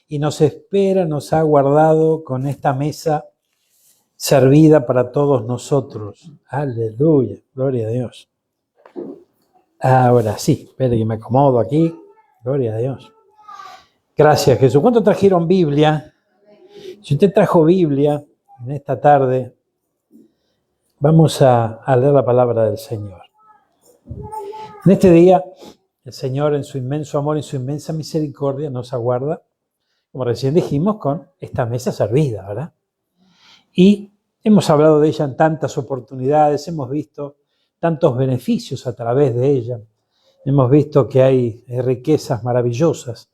y nos espera, nos ha guardado con esta mesa servida para todos nosotros. Aleluya, gloria a Dios. Ahora sí, espere que me acomodo aquí. Gloria a Dios. Gracias, Jesús. ¿Cuántos trajeron Biblia? Si usted trajo Biblia en esta tarde, vamos a leer la palabra del Señor. En este día, el Señor en su inmenso amor y su inmensa misericordia nos aguarda, como recién dijimos, con esta mesa servida, ¿verdad? Y hemos hablado de ella en tantas oportunidades, hemos visto tantos beneficios a través de ella. Hemos visto que hay riquezas maravillosas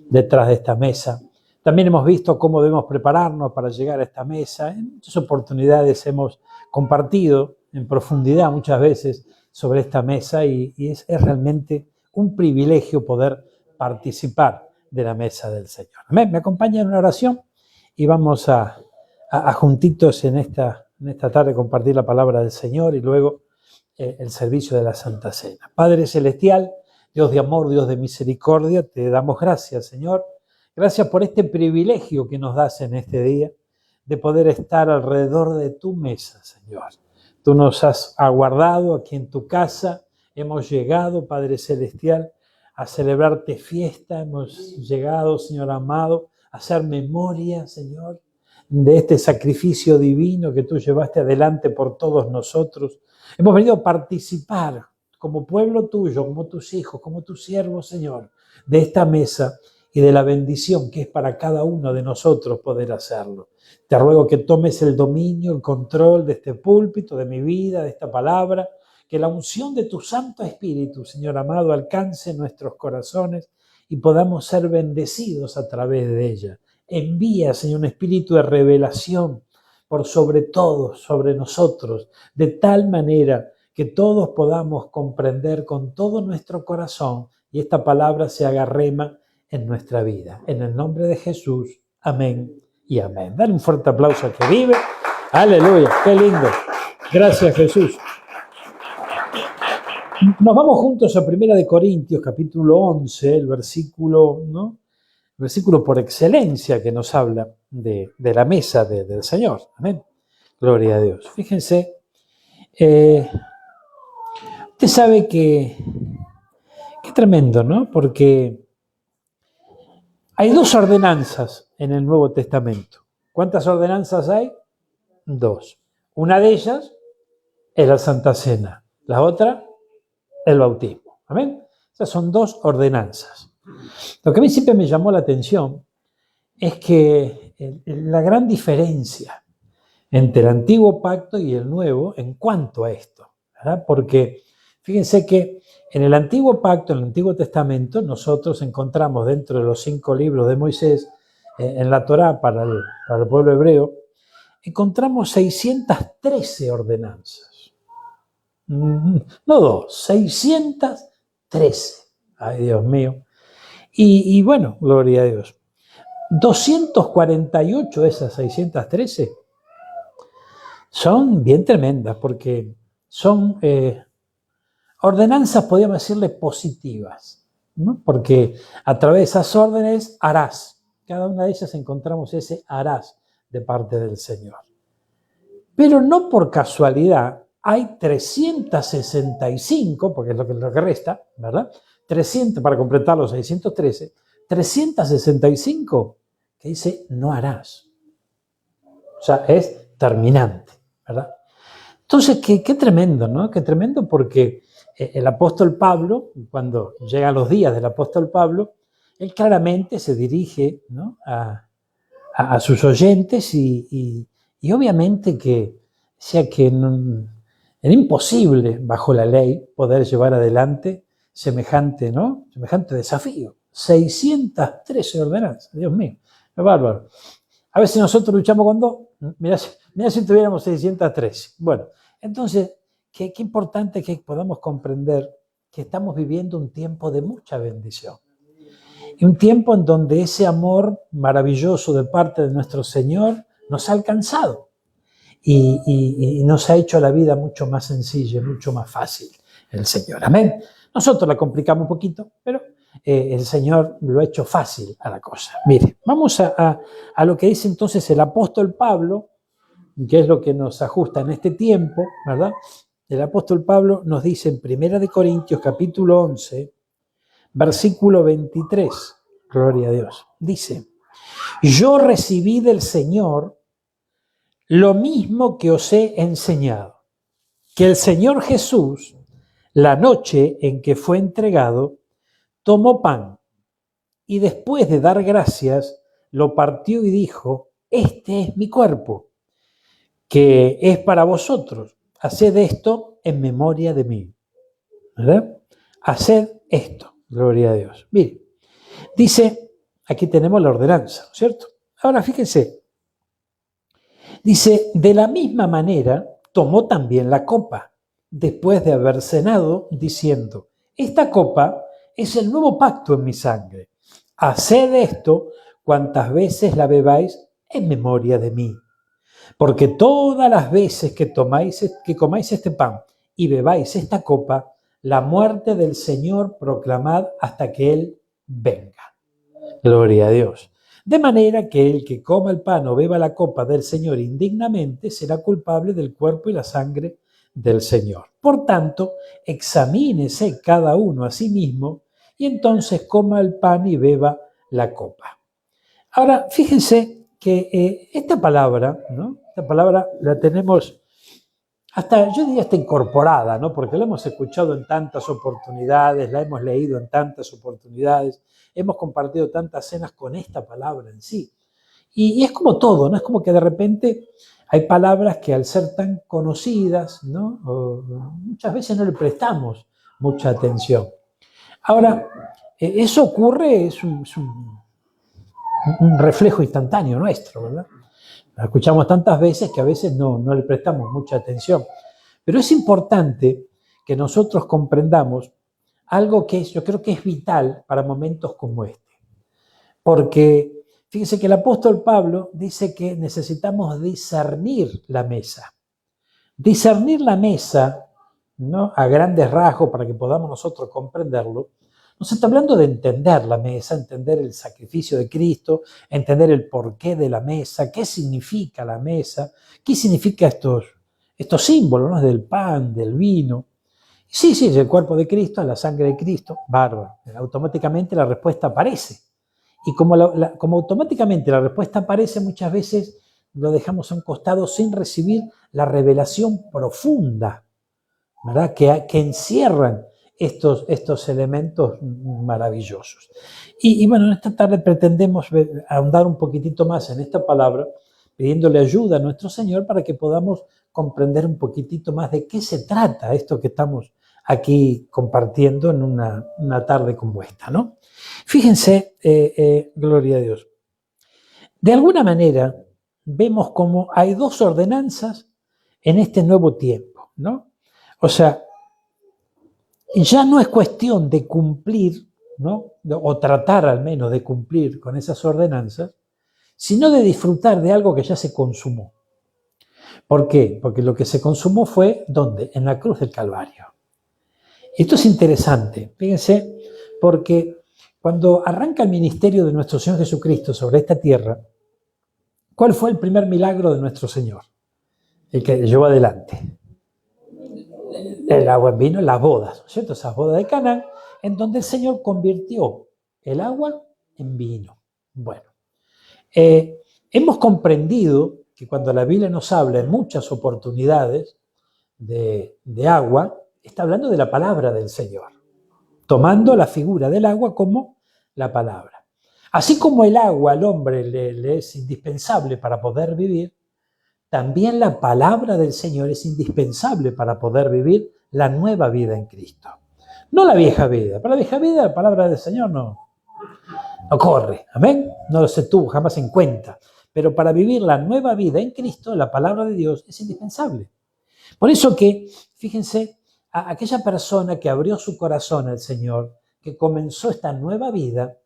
detrás de esta mesa. También hemos visto cómo debemos prepararnos para llegar a esta mesa. En muchas oportunidades hemos compartido en profundidad muchas veces sobre esta mesa y es realmente un privilegio poder participar de la mesa del Señor. Amén. Me acompaña en una oración y vamos a juntitos en esta tarde compartir la palabra del Señor y luego el servicio de la Santa Cena. Padre Celestial, Dios de amor, Dios de misericordia, te damos gracias, Señor. Gracias por este privilegio que nos das en este día de poder estar alrededor de tu mesa, Señor. Tú nos has aguardado aquí en tu casa. Hemos llegado, Padre Celestial, a celebrarte fiesta. Hemos llegado, Señor amado, a hacer memoria, Señor, de este sacrificio divino que tú llevaste adelante por todos nosotros. Hemos venido a participar como pueblo tuyo, como tus hijos, como tus siervos, Señor, de esta mesa y de la bendición que es para cada uno de nosotros poder hacerlo. Te ruego que tomes el dominio, el control de este púlpito, de mi vida, de esta palabra, que la unción de tu Santo Espíritu, Señor amado, alcance nuestros corazones y podamos ser bendecidos a través de ella. Envía, Señor, un espíritu de revelación por sobre todo, sobre nosotros, de tal manera que todos podamos comprender con todo nuestro corazón y esta palabra se haga rema en nuestra vida. En el nombre de Jesús, amén y amén. Dale un fuerte aplauso al que vive. Aleluya, qué lindo. Gracias, Jesús. Nos vamos juntos a 1 Corintios, capítulo 11, el versículo, ¿no? El versículo por excelencia que nos habla de la mesa del Señor. Amén. Gloria a Dios. Fíjense, usted sabe que qué tremendo, ¿no? Porque hay dos ordenanzas en el Nuevo Testamento. ¿Cuántas ordenanzas hay? Dos. Una de ellas es la Santa Cena. La otra, el bautismo. ¿Amén? Esas son dos ordenanzas. Lo que a mí siempre me llamó la atención es que la gran diferencia entre el antiguo pacto y el nuevo en cuanto a esto, ¿verdad? Porque fíjense que en el antiguo pacto, en el Antiguo Testamento, nosotros encontramos dentro de los 5 libros de Moisés, en la Torá para el pueblo hebreo, encontramos 613 ordenanzas. No dos, 613. Ay, Dios mío. Y bueno, gloria a Dios. 248 de esas 613 son bien tremendas porque son ordenanzas, podríamos decirle, positivas, ¿no? Porque a través de esas órdenes harás. Cada una de ellas encontramos ese harás de parte del Señor. Pero no por casualidad hay 365, porque es lo que resta, ¿verdad? 300, para completar los 613, 365 que dice no harás. O sea, es terminante, ¿verdad? Entonces, qué tremendo, ¿no? Qué tremendo porque el apóstol Pablo, cuando llegan los días del apóstol Pablo, él claramente se dirige, ¿no? a sus oyentes y obviamente que sea que era imposible bajo la ley poder llevar adelante semejante, ¿no? Semejante desafío. 613 ordenanzas, Dios mío, es bárbaro. A veces nosotros luchamos con dos, mirá si tuviéramos 613. Bueno, entonces, qué importante que podamos comprender que estamos viviendo un tiempo de mucha bendición. Y un tiempo en donde ese amor maravilloso de parte de nuestro Señor nos ha alcanzado y nos ha hecho la vida mucho más sencilla, mucho más fácil el Señor. Amén. Nosotros la complicamos un poquito, pero el Señor lo ha hecho fácil a la cosa. Mire, vamos a lo que dice entonces el apóstol Pablo, que es lo que nos ajusta en este tiempo, ¿verdad? El apóstol Pablo nos dice en 1 Corintios capítulo 11, versículo 23, gloria a Dios, dice: yo recibí del Señor lo mismo que os he enseñado, que el Señor Jesús, la noche en que fue entregado, tomó pan y después de dar gracias, lo partió y dijo: este es mi cuerpo, que es para vosotros. Haced esto en memoria de mí. ¿Verdad? Haced esto, gloria a Dios. Mire, dice, aquí tenemos la ordenanza, ¿no es cierto? Ahora fíjense, dice, de la misma manera tomó también la copa, después de haber cenado, diciendo: esta copa es el nuevo pacto en mi sangre. Haced esto cuantas veces la bebáis en memoria de mí. Porque todas las veces que comáis este pan y bebáis esta copa, la muerte del Señor proclamad hasta que Él venga. Gloria a Dios. De manera que el que coma el pan o beba la copa del Señor indignamente será culpable del cuerpo y la sangre del Señor. Por tanto, examínese cada uno a sí mismo y entonces coma el pan y beba la copa. Ahora, fíjense que esta palabra, ¿no? Esta palabra la tenemos hasta, yo diría, hasta incorporada, ¿no? Porque la hemos escuchado en tantas oportunidades, la hemos leído en tantas oportunidades, hemos compartido tantas cenas con esta palabra en sí. Y es como todo, ¿no? Es como que de repente hay palabras que al ser tan conocidas, ¿no? Muchas veces no le prestamos mucha atención. Ahora, eso ocurre, es un reflejo instantáneo nuestro, ¿verdad? La escuchamos tantas veces que a veces no le prestamos mucha atención. Pero es importante que nosotros comprendamos algo que yo creo que es vital para momentos como este. Porque fíjense que el apóstol Pablo dice que necesitamos discernir la mesa. Discernir la mesa, ¿no? A grandes rasgos para que podamos nosotros comprenderlo. Nos está hablando de entender la mesa, entender el sacrificio de Cristo, entender el porqué de la mesa, qué significa la mesa, qué significa estos símbolos, ¿no? Del pan, del vino. Sí, es el cuerpo de Cristo, la sangre de Cristo, bárbaro. Automáticamente la respuesta aparece. Y como automáticamente la respuesta aparece, muchas veces lo dejamos a un costado sin recibir la revelación profunda, ¿verdad? Que encierran estos elementos maravillosos. Y bueno, en esta tarde pretendemos ahondar un poquitito más en esta palabra, pidiéndole ayuda a nuestro Señor para que podamos comprender un poquitito más de qué se trata esto que estamos aquí compartiendo en una tarde como esta, ¿no? Fíjense, gloria a Dios. De alguna manera vemos como hay dos ordenanzas en este nuevo tiempo, ¿no? O sea, ya no es cuestión de cumplir, ¿no? O tratar al menos de cumplir con esas ordenanzas, sino de disfrutar de algo que ya se consumó. ¿Por qué? Porque lo que se consumó fue, ¿dónde? En la cruz del Calvario. Esto es interesante, fíjense, porque cuando arranca el ministerio de nuestro Señor Jesucristo sobre esta tierra, ¿cuál fue el primer milagro de nuestro Señor? El que llevó adelante. El agua en vino, las bodas, ¿no es cierto? Esas bodas de Canaán, en donde el Señor convirtió el agua en vino. Bueno, hemos comprendido que cuando la Biblia nos habla en muchas oportunidades de agua, está hablando de la palabra del Señor, tomando la figura del agua como la palabra. Así como el agua al hombre le es indispensable para poder vivir, también la palabra del Señor es indispensable para poder vivir la nueva vida en Cristo. No la vieja vida. Para la vieja vida la palabra del Señor no corre. Amén. No se tuvo jamás en cuenta. Pero para vivir la nueva vida en Cristo, la palabra de Dios es indispensable. Por eso que, fíjense, a aquella persona que abrió su corazón al Señor, que comenzó esta nueva vida,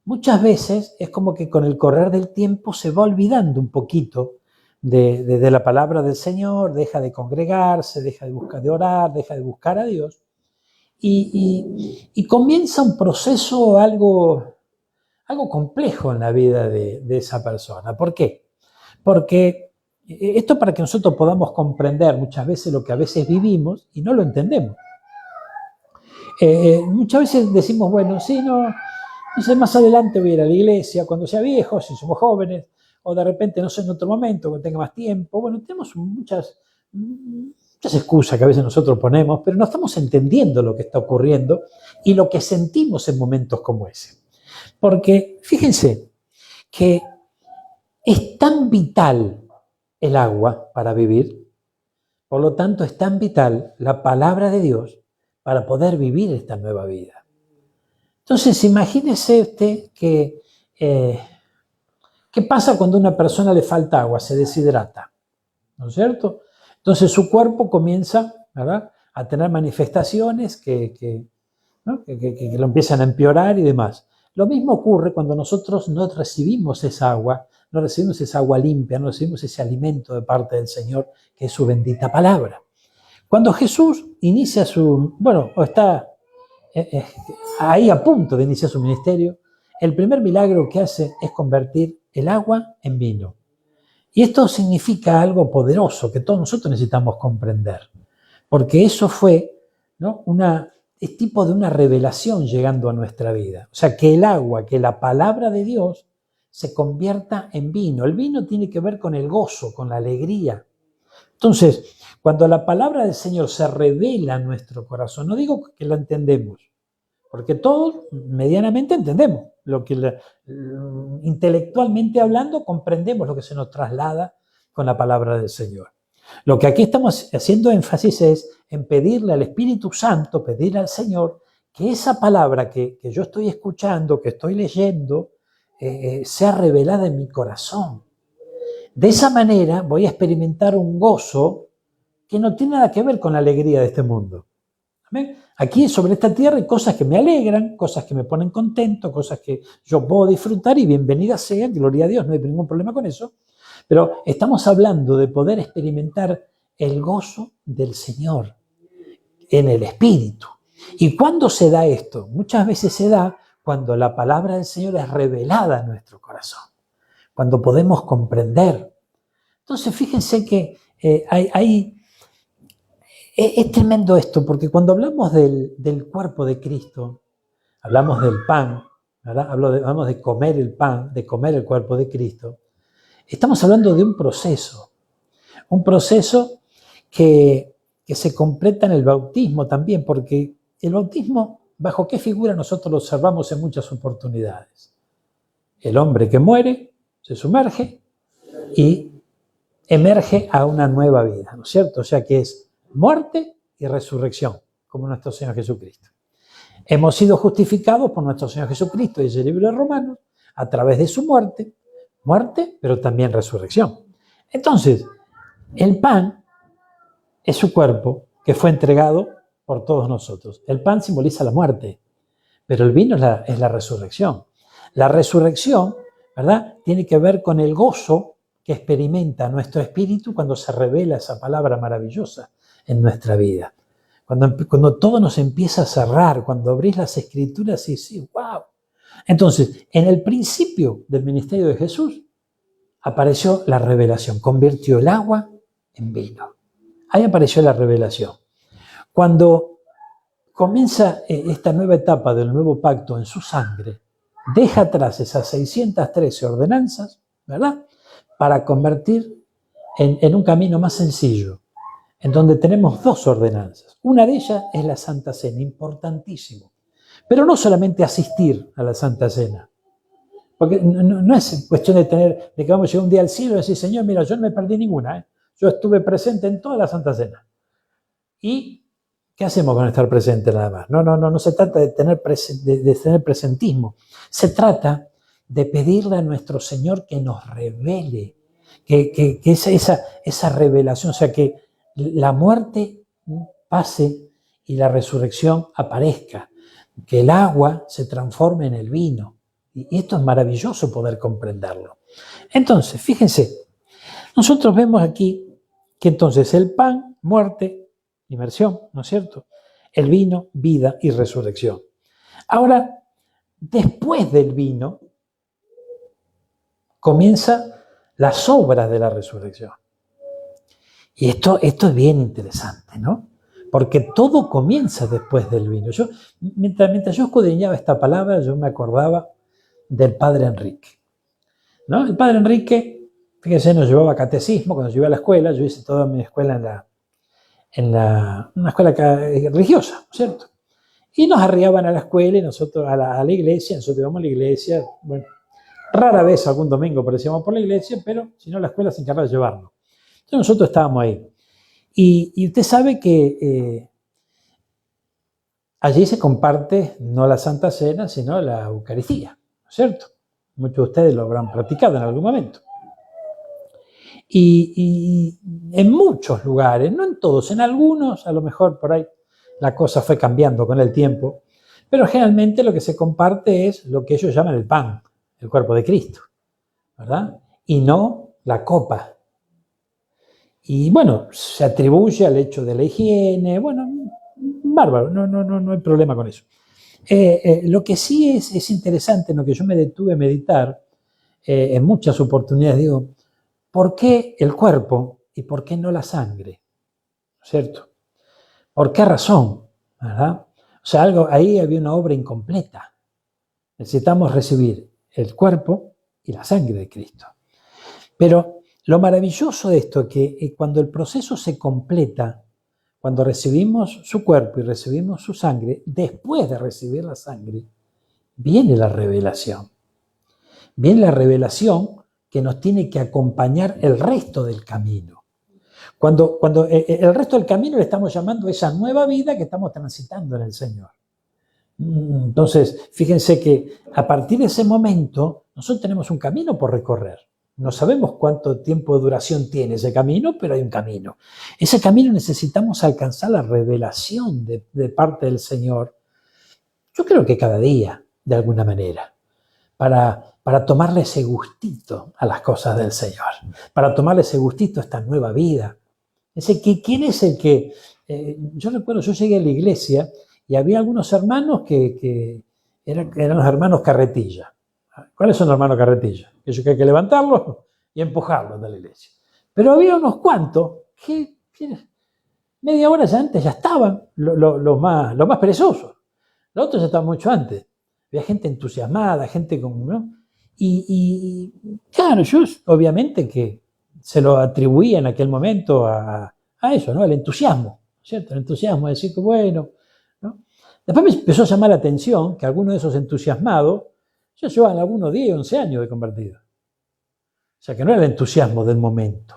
muchas veces es como que con el correr del tiempo se va olvidando un poquito de la palabra del Señor, deja de congregarse, deja de orar, deja de buscar a Dios. y comienza un proceso algo complejo en la vida de esa persona. ¿Por qué? Porque esto para que nosotros podamos comprender muchas veces lo que a veces vivimos y no lo entendemos. Muchas veces decimos, bueno, sí, no sé, más adelante voy a ir a la iglesia, cuando sea viejo, si somos jóvenes, o de repente, no sé, en otro momento, cuando tenga más tiempo. Bueno, tenemos muchas excusas que a veces nosotros ponemos, pero no estamos entendiendo lo que está ocurriendo y lo que sentimos en momentos como ese. Porque fíjense que es tan vital el agua para vivir, por lo tanto es tan vital la palabra de Dios para poder vivir esta nueva vida. Entonces, imagínese usted que, ¿qué pasa cuando a una persona le falta agua? Se deshidrata, ¿no es cierto? Entonces su cuerpo comienza, ¿verdad?, a tener manifestaciones que lo empiezan a empeorar y demás. Lo mismo ocurre cuando nosotros no recibimos esa agua, no recibimos esa agua limpia, no recibimos ese alimento de parte del Señor, que es su bendita palabra. Cuando Jesús inicia está ahí a punto de iniciar su ministerio, el primer milagro que hace es convertir el agua en vino. Y esto significa algo poderoso que todos nosotros necesitamos comprender, porque eso fue, ¿no?, es tipo de una revelación llegando a nuestra vida. O sea, que el agua, que la palabra de Dios se convierta en vino. El vino tiene que ver con el gozo, con la alegría. Entonces, cuando la palabra del Señor se revela en nuestro corazón, no digo que la entendemos, porque todos medianamente entendemos, intelectualmente hablando, comprendemos lo que se nos traslada con la palabra del Señor. Lo que aquí estamos haciendo énfasis es en pedirle al Espíritu Santo, pedirle al Señor que esa palabra que yo estoy escuchando, que estoy leyendo, sea revelada en mi corazón. De esa manera voy a experimentar un gozo que no tiene nada que ver con la alegría de este mundo. ¿Amén? Aquí sobre esta tierra hay cosas que me alegran, cosas que me ponen contento, cosas que yo puedo disfrutar y bienvenidas sean, gloria a Dios, no hay ningún problema con eso. Pero estamos hablando de poder experimentar el gozo del Señor en el Espíritu. ¿Y cuándo se da esto? Muchas veces se da cuando la palabra del Señor es revelada en nuestro corazón, cuando podemos comprender. Entonces, fíjense que es tremendo esto, porque cuando hablamos del cuerpo de Cristo, hablamos del pan, ¿verdad? Hablamos de comer el pan, de comer el cuerpo de Cristo. Estamos hablando de un proceso que se completa en el bautismo también, porque el bautismo, ¿bajo qué figura nosotros lo observamos en muchas oportunidades? El hombre que muere, se sumerge y emerge a una nueva vida, ¿no es cierto? O sea que es muerte y resurrección, como nuestro Señor Jesucristo. Hemos sido justificados por nuestro Señor Jesucristo, dice el libro de Romanos, a través de su muerte, pero también resurrección. Entonces, el pan es su cuerpo que fue entregado por todos nosotros. El pan simboliza la muerte, pero el vino es la resurrección. La resurrección, ¿verdad?, tiene que ver con el gozo que experimenta nuestro espíritu cuando se revela esa palabra maravillosa en nuestra vida. Cuando todo nos empieza a cerrar, cuando abrís las escrituras y decís, wow. Entonces, en el principio del ministerio de Jesús apareció la revelación, convirtió el agua en vino. Ahí apareció la revelación. Cuando comienza esta nueva etapa del nuevo pacto en su sangre, deja atrás esas 613 ordenanzas, ¿verdad?, para convertir en un camino más sencillo, en donde tenemos 2 ordenanzas. Una de ellas es la Santa Cena, importantísimo. Pero no solamente asistir a la Santa Cena, porque no es cuestión de que vamos a llegar un día al cielo y decir, Señor, mira, yo no me perdí ninguna, yo estuve presente en toda la Santa Cena. ¿Y qué hacemos con estar presente nada más? No se trata de tener presentismo, se trata de pedirle a nuestro Señor que nos revele, que esa revelación, o sea, que la muerte pase y la resurrección aparezca, que el agua se transforme en el vino. Y esto es maravilloso poder comprenderlo. Entonces, fíjense, nosotros vemos aquí que entonces el pan, muerte, inmersión, ¿no es cierto? El vino, vida y resurrección. Ahora, después del vino, comienzan las obras de la resurrección. Y esto es bien interesante, ¿no? Porque todo comienza después del vino. Mientras yo escudriñaba esta palabra, yo me acordaba del Padre Enrique, ¿no? El Padre Enrique, fíjense, nos llevaba a catecismo cuando yo iba a la escuela. Yo hice toda mi escuela una escuela religiosa, ¿cierto? Y nos arriaban a la escuela y nosotros a la iglesia, nosotros íbamos a la iglesia, bueno, rara vez algún domingo aparecíamos por la iglesia, pero si no la escuela se encargaba de llevarnos. Entonces nosotros estábamos ahí. Y usted sabe que allí se comparte no la Santa Cena, sino la Eucaristía, ¿no es cierto? Muchos de ustedes lo habrán practicado en algún momento. Y en muchos lugares, no en todos, en algunos, a lo mejor por ahí la cosa fue cambiando con el tiempo, pero generalmente lo que se comparte es lo que ellos llaman el pan, el cuerpo de Cristo, ¿verdad? Y no la copa. Y bueno, se atribuye al hecho de la higiene, bueno, bárbaro, no hay problema con eso. Lo que sí es interesante, en lo que yo me detuve a meditar, en muchas oportunidades digo, ¿por qué el cuerpo y por qué no la sangre? ¿Cierto? ¿Por qué razón? ¿Verdad? O sea, ahí había una obra incompleta. Necesitamos recibir el cuerpo y la sangre de Cristo. Pero lo maravilloso de esto es que cuando el proceso se completa, cuando recibimos su cuerpo y recibimos su sangre, después de recibir la sangre, viene la revelación. Viene la revelación que nos tiene que acompañar el resto del camino. Cuando el resto del camino le estamos llamando a esa nueva vida que estamos transitando en el Señor. Entonces, fíjense que a partir de ese momento, nosotros tenemos un camino por recorrer. No sabemos cuánto tiempo de duración tiene ese camino, pero hay un camino. Ese camino necesitamos alcanzar la revelación de parte del Señor. Yo creo que cada día, de alguna manera, para tomarle ese gustito a las cosas del Señor, para tomarle ese gustito a esta nueva vida. ¿Quién es el que...? Yo recuerdo, yo llegué a la iglesia y había algunos hermanos que eran los hermanos carretilla. ¿Cuáles son los hermanos carretilla? Que hay que levantarlos y empujarlos de la iglesia. Pero había unos cuantos que media hora ya antes ya estaban, los más perezosos. Los otros ya estaban mucho antes. Había gente entusiasmada, gente con... ¿no? Y claro, yo obviamente que se lo atribuía en aquel momento a eso, ¿no? Al entusiasmo, ¿cierto? El entusiasmo de decir que bueno, ¿no? Después me empezó a llamar la atención que algunos de esos entusiasmados ya llevaban algunos 10, 11 años de convertido. O sea, que no era el entusiasmo del momento.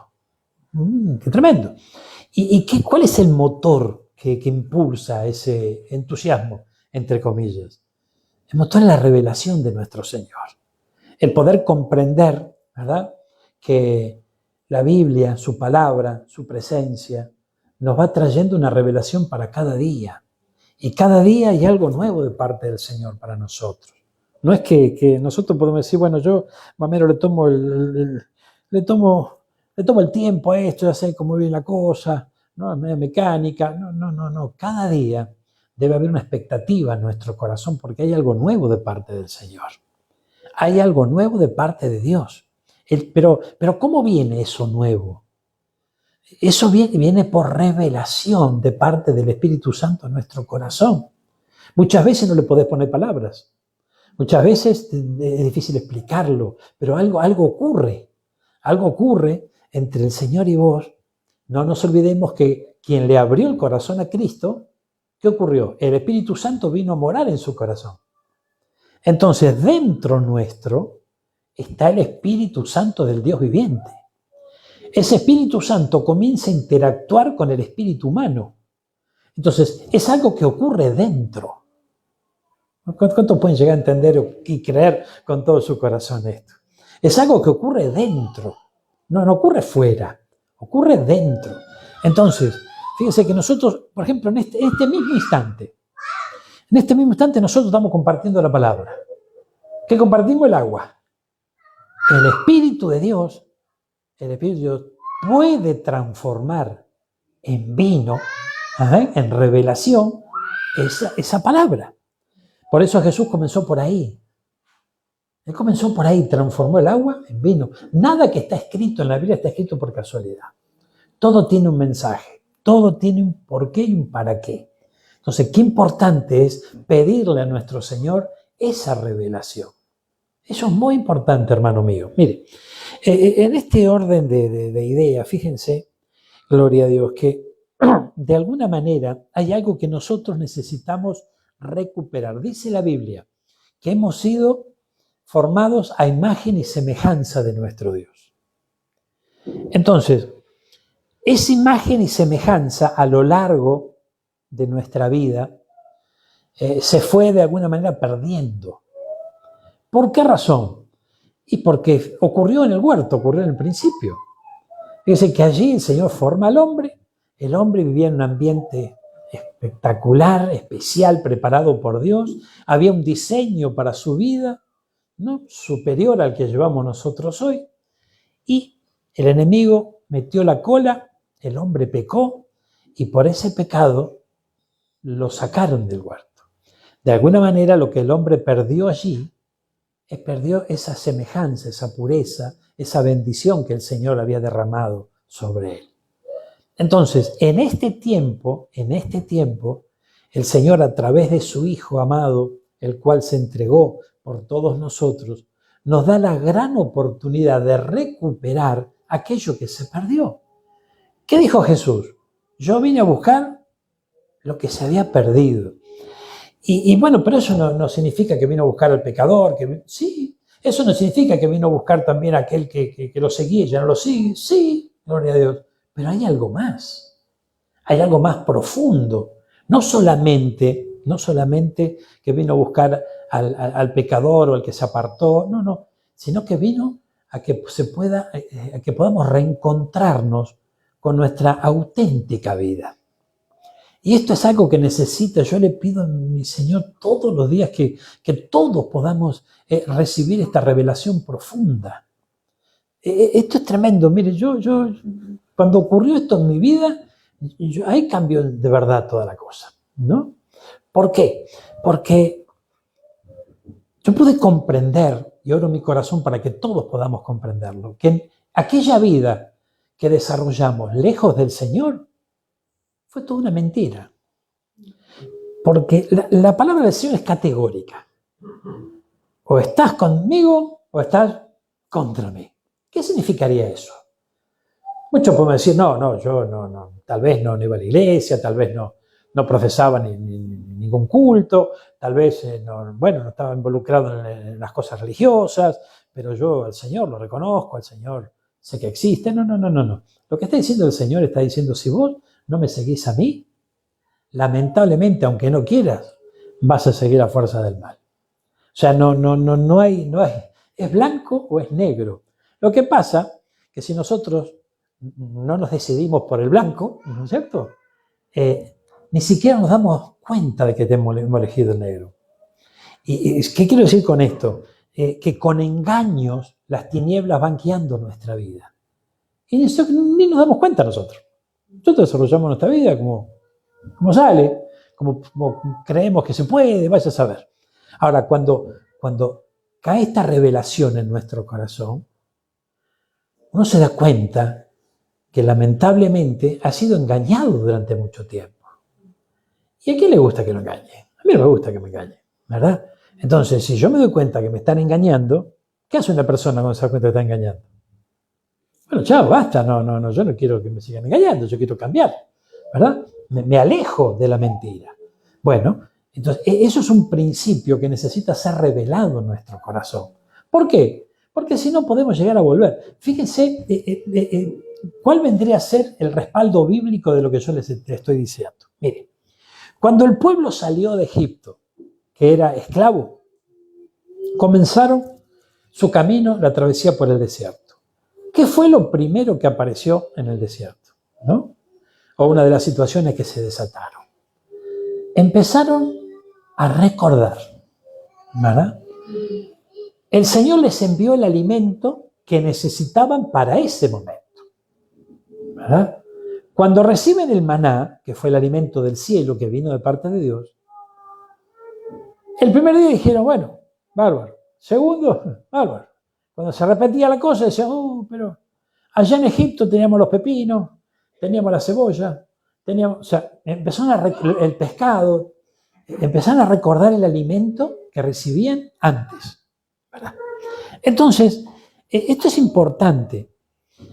¡Qué tremendo! ¿Cuál es el motor que impulsa ese entusiasmo, entre comillas? El motor es la revelación de nuestro Señor. El poder comprender, ¿verdad?, que la Biblia, su palabra, su presencia, nos va trayendo una revelación para cada día. Y cada día hay algo nuevo de parte del Señor para nosotros. No es que nosotros podemos decir, bueno, yo más o menos le tomo el tiempo a esto, ya sé cómo viene la cosa, ¿no? Es media mecánica. No. Cada día debe haber una expectativa en nuestro corazón porque hay algo nuevo de parte del Señor. Hay algo nuevo de parte de Dios. Pero ¿cómo viene eso nuevo? Eso viene por revelación de parte del Espíritu Santo en nuestro corazón. Muchas veces no le podés poner palabras. Muchas veces es difícil explicarlo, pero algo ocurre. Algo ocurre entre el Señor y vos. No nos olvidemos que quien le abrió el corazón a Cristo, ¿qué ocurrió? El Espíritu Santo vino a morar en su corazón. Entonces, dentro nuestro está el Espíritu Santo del Dios viviente. Ese Espíritu Santo comienza a interactuar con el espíritu humano. Entonces, es algo que ocurre dentro. ¿Cuántos pueden llegar a entender y creer con todo su corazón esto? Es algo que ocurre dentro. No ocurre fuera, ocurre dentro. Entonces, fíjense que nosotros, por ejemplo, en este mismo instante, nosotros estamos compartiendo la palabra. ¿Qué compartimos? El agua. El Espíritu de Dios puede transformar en vino, en revelación, esa palabra. Por eso Jesús comenzó por ahí. Él comenzó por ahí, transformó el agua en vino. Nada que está escrito en la Biblia está escrito por casualidad. Todo tiene un mensaje, todo tiene un porqué y un para qué. Entonces, qué importante es pedirle a nuestro Señor esa revelación. Eso es muy importante, hermano mío. Mire, en este orden de ideas, fíjense, gloria a Dios, que de alguna manera hay algo que nosotros necesitamos recuperar. Dice la Biblia que hemos sido formados a imagen y semejanza de nuestro Dios. Entonces, esa imagen y semejanza a lo largo de nuestra vida se fue de alguna manera perdiendo. ¿Por qué razón? Y porque ocurrió en el huerto, ocurrió en el principio. Fíjense que allí el Señor forma al hombre, el hombre vivía en un ambiente espectacular, especial, preparado por Dios, había un diseño para su vida, ¿no?, superior al que llevamos nosotros hoy, y el enemigo metió la cola, el hombre pecó, y por ese pecado lo sacaron del huerto. De alguna manera lo que el hombre perdió allí, perdió esa semejanza, esa pureza, esa bendición que el Señor había derramado sobre él. Entonces, en este tiempo, el Señor, a través de su Hijo amado, el cual se entregó por todos nosotros, nos da la gran oportunidad de recuperar aquello que se perdió. ¿Qué dijo Jesús? Yo vine a buscar lo que se había perdido. Y bueno, pero eso no significa que vino a buscar al pecador. Sí, eso no significa que vino a buscar también a aquel que lo seguía y ya no lo sigue. Sí, gloria a Dios. Pero hay algo más profundo. No solamente que vino a buscar al pecador o al que se apartó, no, sino que vino a que podamos reencontrarnos con nuestra auténtica vida. Y esto es algo que necesita, yo le pido a mi Señor todos los días que todos podamos recibir esta revelación profunda. Esto es tremendo. Mire, yo cuando ocurrió esto en mi vida, ahí cambió de verdad toda la cosa, ¿no? ¿Por qué? Porque yo pude comprender, y oro mi corazón para que todos podamos comprenderlo, que aquella vida que desarrollamos lejos del Señor fue toda una mentira. Porque la palabra del Señor es categórica. O estás conmigo o estás contra mí. ¿Qué significaría eso? Muchos pueden decir, yo no, tal vez no iba a la iglesia, tal vez no profesaba ningún culto, tal vez no estaba involucrado en las cosas religiosas, pero yo al Señor lo reconozco, al Señor sé que existe. No. Lo que está diciendo el Señor está diciendo, si vos no me seguís a mí, lamentablemente, aunque no quieras, vas a seguir a fuerza del mal. O sea, no hay, es blanco o es negro. Lo que pasa que si nosotros no nos decidimos por el blanco, ¿no es cierto?, ni siquiera nos damos cuenta de que hemos elegido el negro. ¿Y qué quiero decir con esto? Que con engaños las tinieblas van guiando nuestra vida. Y eso ni nos damos cuenta nosotros. Nosotros desarrollamos nuestra vida como sale, como creemos que se puede, vaya a saber. Ahora, cuando cae esta revelación en nuestro corazón, uno se da cuenta que lamentablemente ha sido engañado durante mucho tiempo. ¿Y a quién le gusta que lo engañe? A mí no me gusta que me engañen, ¿verdad? Entonces, si yo me doy cuenta que me están engañando, ¿qué hace una persona cuando se da cuenta que está engañando? Bueno, chao, basta, no, yo no quiero que me sigan engañando, yo quiero cambiar, ¿verdad? Me alejo de la mentira. Bueno, entonces eso es un principio que necesita ser revelado en nuestro corazón. ¿Por qué? Porque si no podemos llegar a volver. Fíjense cuál vendría a ser el respaldo bíblico de lo que yo les estoy diciendo. Mire, cuando el pueblo salió de Egipto, que era esclavo, comenzaron su camino, la travesía por el desierto. ¿Qué fue lo primero que apareció en el desierto? ¿No? O una de las situaciones que se desataron. Empezaron a recordar, ¿verdad? El Señor les envió el alimento que necesitaban para ese momento, ¿verdad? Cuando reciben el maná, que fue el alimento del cielo que vino de parte de Dios, El primer día dijeron, bueno, bárbaro. Segundo, bárbaro. Cuando se repetía la cosa, decían, pero allá en Egipto teníamos los pepinos, teníamos la cebolla, teníamos, o sea, empezaron el pescado, empezaron a recordar el alimento que recibían antes, ¿verdad? Entonces, esto es importante.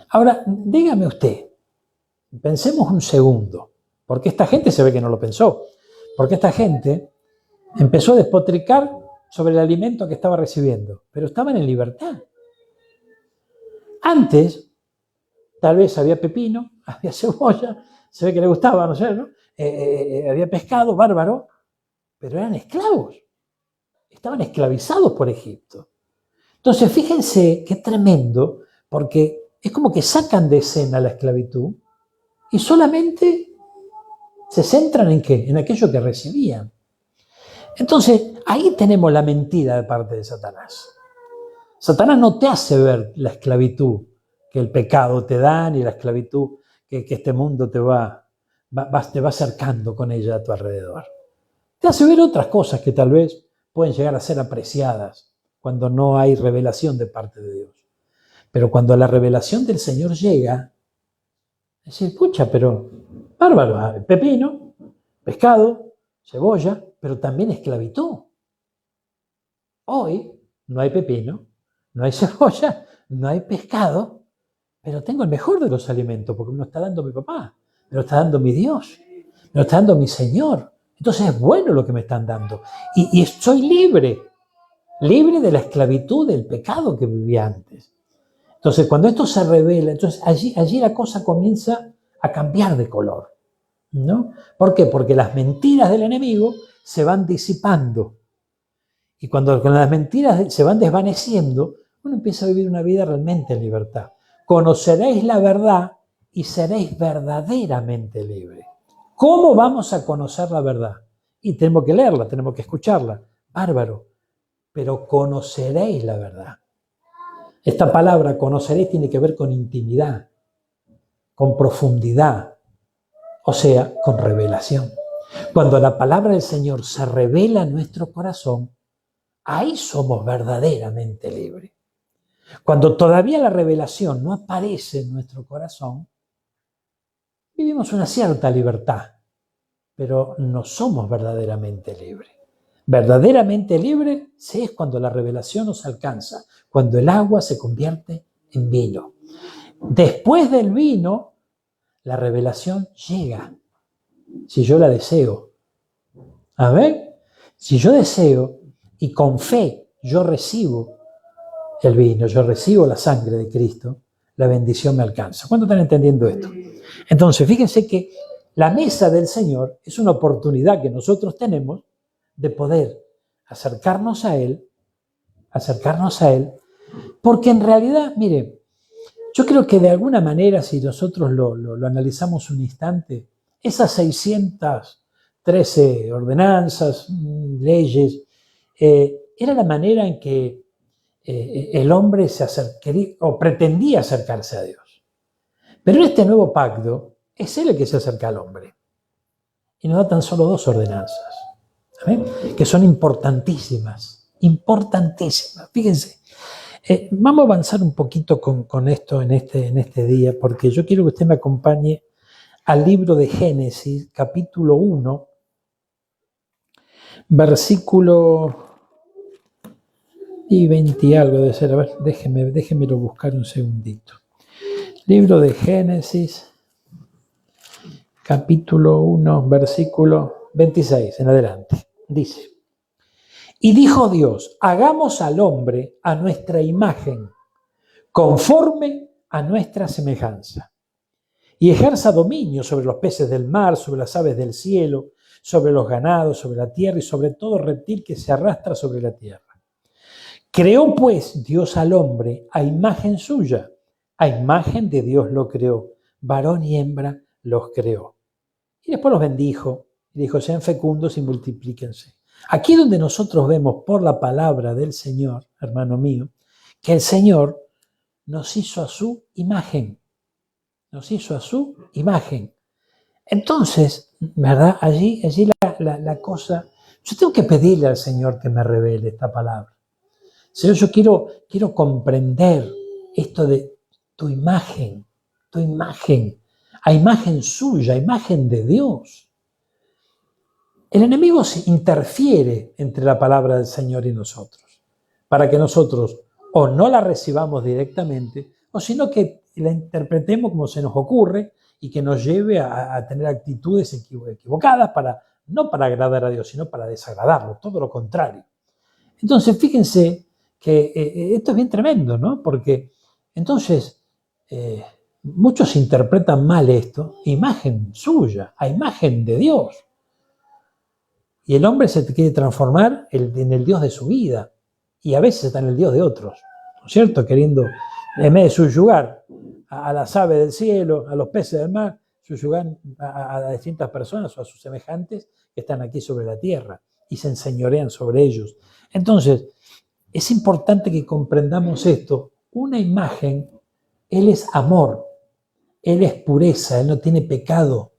Ahora, dígame usted, pensemos un segundo, porque esta gente se ve que no lo pensó, porque esta gente empezó a despotricar sobre el alimento que estaba recibiendo, pero estaban en libertad. Antes, tal vez había pepino, había cebolla, se ve que le gustaba, no sé, ¿no? Había pescado, bárbaro, pero eran esclavos. Estaban esclavizados por Egipto. Entonces, fíjense qué tremendo, porque es como que sacan de escena la esclavitud y solamente se centran en ¿qué? En aquello que recibían. Entonces, ahí tenemos la mentira de parte de Satanás. Satanás no te hace ver la esclavitud que el pecado te da, ni la esclavitud que este mundo te va acercando con ella a tu alrededor. Te hace ver otras cosas que tal vez pueden llegar a ser apreciadas cuando no hay revelación de parte de Dios. Pero cuando la revelación del Señor llega, es decir, pucha, pero bárbaro, pepino, pescado, cebolla, pero también esclavitud. Hoy no hay pepino, no hay cebolla, no hay pescado, pero tengo el mejor de los alimentos porque me lo está dando mi papá, me lo está dando mi Dios, me lo está dando mi Señor. Entonces es bueno lo que me están dando. Y soy libre de la esclavitud del pecado que vivía antes. Entonces cuando esto se revela, entonces allí la cosa comienza a cambiar de color, ¿no? ¿Por qué? Porque las mentiras del enemigo se van disipando. Y cuando las mentiras se van desvaneciendo, uno empieza a vivir una vida realmente en libertad. Conoceréis la verdad y seréis verdaderamente libres. ¿Cómo vamos a conocer la verdad? Y tenemos que leerla, tenemos que escucharla. Bárbaro. Pero conoceréis la verdad. Esta palabra conoceréis tiene que ver con intimidad, con profundidad, o sea, con revelación. Cuando la palabra del Señor se revela en nuestro corazón, ahí somos verdaderamente libres. Cuando todavía la revelación no aparece en nuestro corazón, vivimos una cierta libertad, pero no somos verdaderamente libres. Verdaderamente libre es cuando la revelación nos alcanza, cuando el agua se convierte en vino. Después del vino, la revelación llega, si yo la deseo. A ver, si yo deseo y con fe yo recibo el vino, yo recibo la sangre de Cristo, la bendición me alcanza. ¿Cuánto están entendiendo esto? Entonces, fíjense que la mesa del Señor es una oportunidad que nosotros tenemos de poder acercarnos a Él, porque en realidad, mire, yo creo que de alguna manera, si nosotros lo analizamos un instante, esas 613 ordenanzas, leyes, era la manera en que el hombre se acercaría o pretendía acercarse a Dios. Pero en este nuevo pacto es Él el que se acerca al hombre. Y nos da tan solo 2 ordenanzas, ¿saben? Que son importantísimas. Fíjense, vamos a avanzar un poquito con esto en este día, porque yo quiero que usted me acompañe al libro de Génesis, capítulo 1, versículo y 20 y algo debe ser. A ver, déjemelo buscar un segundito. Libro de Génesis, capítulo 1, versículo 26 en adelante. Dice: y dijo Dios, hagamos al hombre a nuestra imagen, conforme a nuestra semejanza, y ejerza dominio sobre los peces del mar, sobre las aves del cielo, sobre los ganados, sobre la tierra y sobre todo reptil que se arrastra sobre la tierra. Creó pues Dios al hombre a imagen suya, a imagen de Dios lo creó, varón y hembra los creó. Y después los bendijo, y dijo, sean fecundos y multiplíquense. Aquí es donde nosotros vemos por la palabra del Señor, hermano mío, que el Señor nos hizo a su imagen. Nos hizo a su imagen. Entonces, ¿verdad? Allí la cosa Yo tengo que pedirle al Señor que me revele esta palabra. Señor, yo quiero comprender esto de tu imagen, a imagen suya, a imagen de Dios. El enemigo se interfiere entre la palabra del Señor y nosotros, para que nosotros o no la recibamos directamente, o sino que la interpretemos como se nos ocurre y que nos lleve a tener actitudes equivocadas, no para agradar a Dios, sino para desagradarlo, todo lo contrario. Entonces, fíjense que esto es bien tremendo, ¿no? Porque entonces muchos interpretan mal esto, imagen suya, a imagen de Dios. Y el hombre se quiere transformar en el Dios de su vida, y a veces está en el Dios de otros, ¿no es cierto? Queriendo, en vez de subyugar a las aves del cielo, a los peces del mar, subyugar a distintas personas o a sus semejantes que están aquí sobre la tierra y se enseñorean sobre ellos. Entonces, es importante que comprendamos esto. Una imagen, Él es amor, Él es pureza, Él no tiene pecado.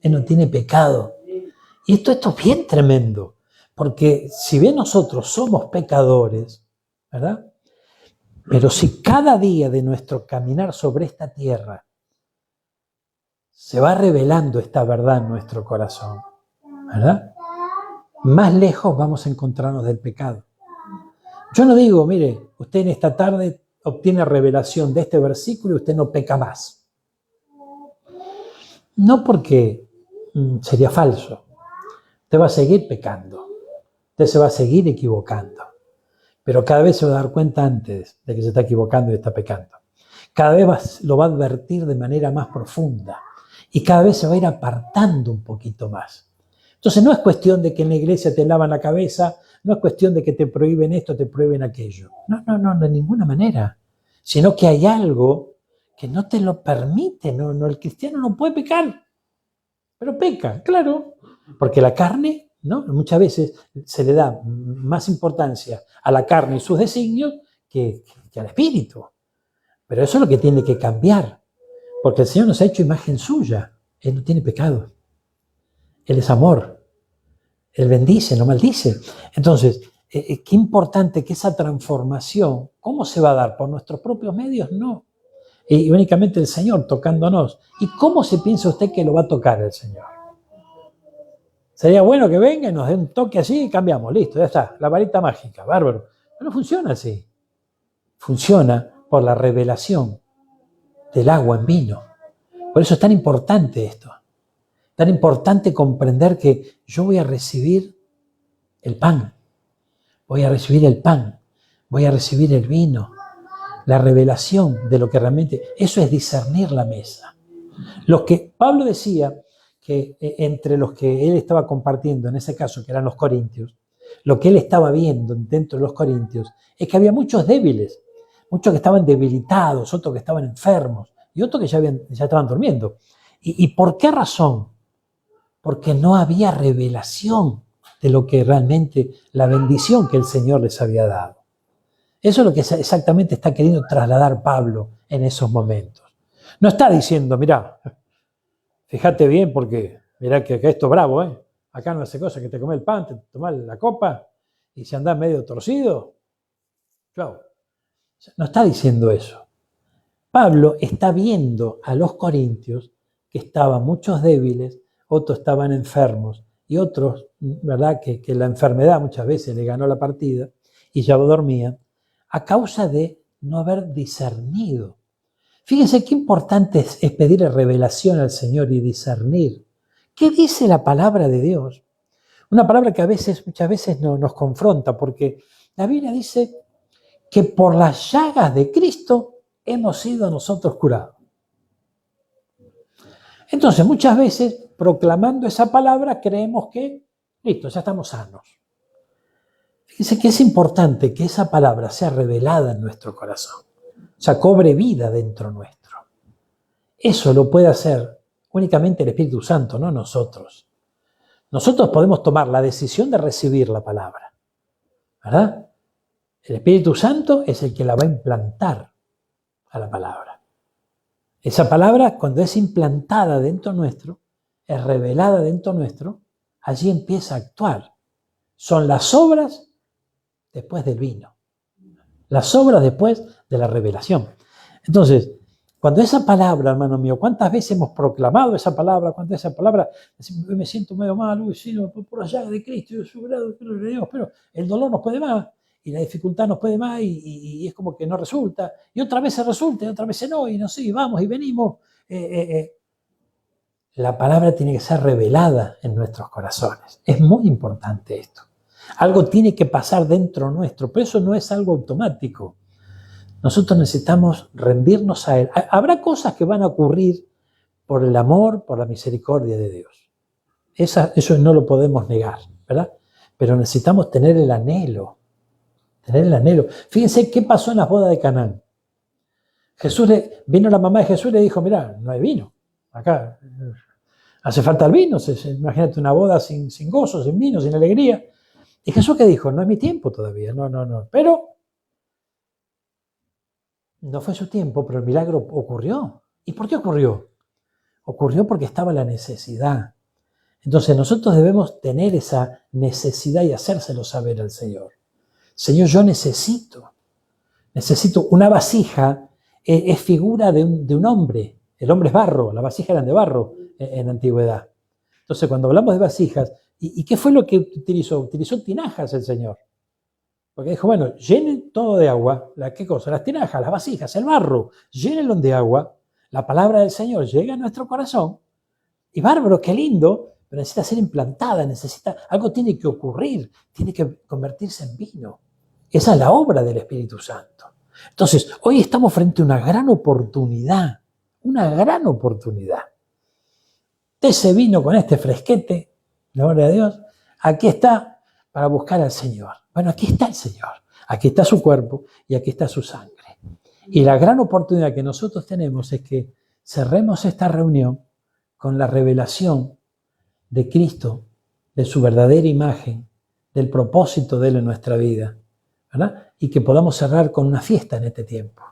Él no tiene pecado. Y esto es bien tremendo, porque si bien nosotros somos pecadores, ¿verdad? Pero si cada día de nuestro caminar sobre esta tierra se va revelando esta verdad en nuestro corazón, ¿verdad? Más lejos vamos a encontrarnos del pecado. Yo no digo, mire, usted en esta tarde obtiene revelación de este versículo y usted no peca más. No, porque sería falso. Usted va a seguir pecando. Usted se va a seguir equivocando. Pero cada vez se va a dar cuenta antes de que se está equivocando y está pecando. Cada vez lo va a advertir de manera más profunda. Y cada vez se va a ir apartando un poquito más. Entonces no es cuestión de que en la iglesia te lavan la cabeza, no es cuestión de que te prohíben esto, te prohíben aquello. No, de ninguna manera. Sino que hay algo que no te lo permite. No, el cristiano no puede pecar. Pero peca, claro. Porque la carne, ¿no? Muchas veces se le da más importancia a la carne y sus designios que al espíritu. Pero eso es lo que tiene que cambiar. Porque el Señor nos ha hecho imagen suya. Él no tiene pecado. Él es amor. Él bendice, no maldice. Entonces, qué importante que esa transformación, ¿cómo se va a dar? ¿Por nuestros propios medios? No. Y únicamente el Señor tocándonos. ¿Y cómo se piensa usted que lo va a tocar el Señor? Sería bueno que venga y nos dé un toque así y cambiamos. Listo, ya está. La varita mágica, bárbaro. Pero no funciona así. Funciona por la revelación del agua en vino. Por eso es tan importante esto. Tan importante comprender que yo voy a recibir el pan. Voy a recibir el pan. Voy a recibir el vino. La revelación de lo que realmente... Eso es discernir la mesa. Lo que Pablo decía que entre los que él estaba compartiendo, en ese caso que eran los corintios, lo que él estaba viendo dentro de los corintios es que había muchos débiles, muchos que estaban debilitados, otros que estaban enfermos y otros que ya estaban durmiendo. ¿Y por qué razón? Porque no había revelación de lo que realmente, la bendición que el Señor les había dado. Eso es lo que exactamente está queriendo trasladar Pablo en esos momentos. No está diciendo, mirá, fíjate bien porque mirá que esto es bravo, ¿eh? Acá no hace cosa que te comes el pan, te tomás la copa y si andás medio torcido, chau. No está diciendo eso. Pablo está viendo a los corintios que estaban muchos débiles, otros estaban enfermos y otros, ¿verdad? Que la enfermedad muchas veces le ganó la partida y ya dormían a causa de no haber discernido. Fíjense qué importante es pedirle revelación al Señor y discernir. ¿Qué dice la palabra de Dios? Una palabra que muchas veces nos confronta, porque la Biblia dice que por las llagas de Cristo hemos sido nosotros curados. Entonces, muchas veces, proclamando esa palabra, creemos que, listo, ya estamos sanos. Fíjense que es importante que esa palabra sea revelada en nuestro corazón. O sea, cobre vida dentro nuestro. Eso lo puede hacer únicamente el Espíritu Santo, no nosotros. Nosotros podemos tomar la decisión de recibir la palabra, ¿verdad? El Espíritu Santo es el que la va a implantar a la palabra. Esa palabra, cuando es implantada dentro nuestro, es revelada dentro nuestro, allí empieza a actuar. son las obras después del vino. Las obras después de la revelación. Entonces, cuando esa palabra, hermano mío, ¿cuántas veces hemos proclamado esa palabra? ¿Cuántas esa palabra? Me siento medio mal, uy, sí, no, por allá de Cristo, yo soy grado de Dios, pero el dolor nos puede más, y la dificultad nos puede más, y es como que no resulta, y otra vez se resulta, y otra vez no, y no sé, y vamos y venimos. La palabra tiene que ser revelada en nuestros corazones. Es muy importante esto. Algo tiene que pasar dentro nuestro, pero eso no es algo automático. Nosotros necesitamos rendirnos a Él. Habrá cosas que van a ocurrir por el amor, por la misericordia de Dios. Eso no lo podemos negar, ¿verdad? Pero necesitamos tener el anhelo. Tener el anhelo. Fíjense qué pasó en las bodas de Canaán. Vino la mamá de Jesús y le dijo, mirá, no hay vino. Acá hace falta el vino. Imagínate una boda sin gozo, sin vino, sin alegría. Y Jesús, ¿qué dijo? No es mi tiempo todavía, no. Pero no fue su tiempo, pero el milagro ocurrió. ¿Y por qué ocurrió? Ocurrió porque estaba la necesidad. Entonces nosotros debemos tener esa necesidad y hacérselo saber al Señor. Señor, yo necesito una vasija, es figura de un hombre. El hombre es barro, las vasijas eran de barro en la antigüedad. Entonces cuando hablamos de vasijas, ¿y qué fue lo que utilizó? Utilizó tinajas el Señor. Porque dijo, bueno, llenen todo de agua. ¿Qué cosa? Las tinajas, las vasijas, el barro, llénenlo de agua. La palabra del Señor llega a nuestro corazón. Y bárbaro, qué lindo, pero necesita ser implantada, algo tiene que ocurrir, tiene que convertirse en vino. Esa es la obra del Espíritu Santo. Entonces, hoy estamos frente a una gran oportunidad. Ese vino con este fresquete, gloria a Dios, aquí está para buscar al Señor. Bueno, aquí está el Señor, aquí está su cuerpo y aquí está su sangre. Y la gran oportunidad que nosotros tenemos es que cerremos esta reunión con la revelación de Cristo, de su verdadera imagen, del propósito de Él en nuestra vida, ¿verdad? Y que podamos cerrar con una fiesta en este tiempo.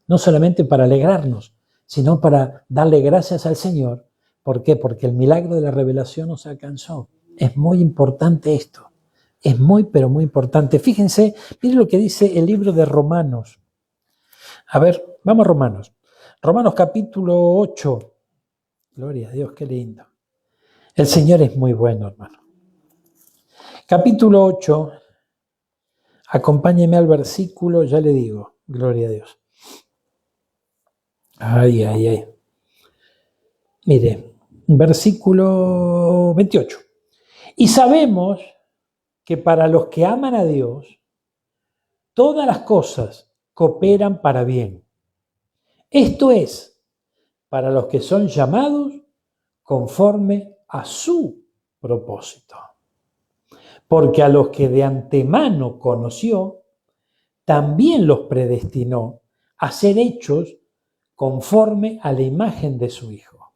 No solamente para alegrarnos, sino para darle gracias al Señor. ¿Por qué? Porque el milagro de la revelación nos alcanzó. Es muy importante esto. Es muy, pero muy importante. Fíjense, miren lo que dice el libro de Romanos. A ver, vamos a Romanos. Romanos capítulo 8. Gloria a Dios, qué lindo. El Señor es muy bueno, hermano. Capítulo 8. Acompáñeme al versículo, ya le digo. Gloria a Dios. Ay. Mire, versículo 28. Y sabemos que para los que aman a Dios, todas las cosas cooperan para bien. Esto es, para los que son llamados conforme a su propósito. Porque a los que de antemano conoció, también los predestinó a ser hechos conforme a la imagen de su Hijo,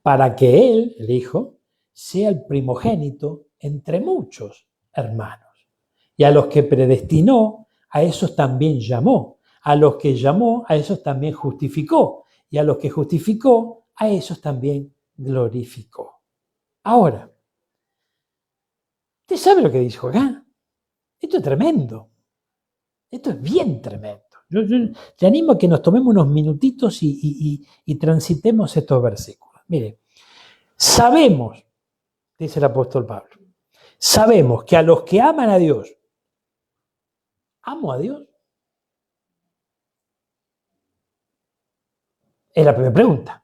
para que Él, el Hijo, sea el primogénito entre muchos hermanos. Y a los que predestinó, a esos también llamó. A los que llamó, a esos también justificó. Y a los que justificó, a esos también glorificó. Ahora, ¿usted sabe lo que dijo acá? Esto es tremendo. Esto es bien tremendo. Yo le animo a que nos tomemos unos minutitos y transitemos estos versículos. Mire, sabemos, dice el apóstol Pablo, sabemos que a los que aman a Dios, ¿amo a Dios? Es la primera pregunta.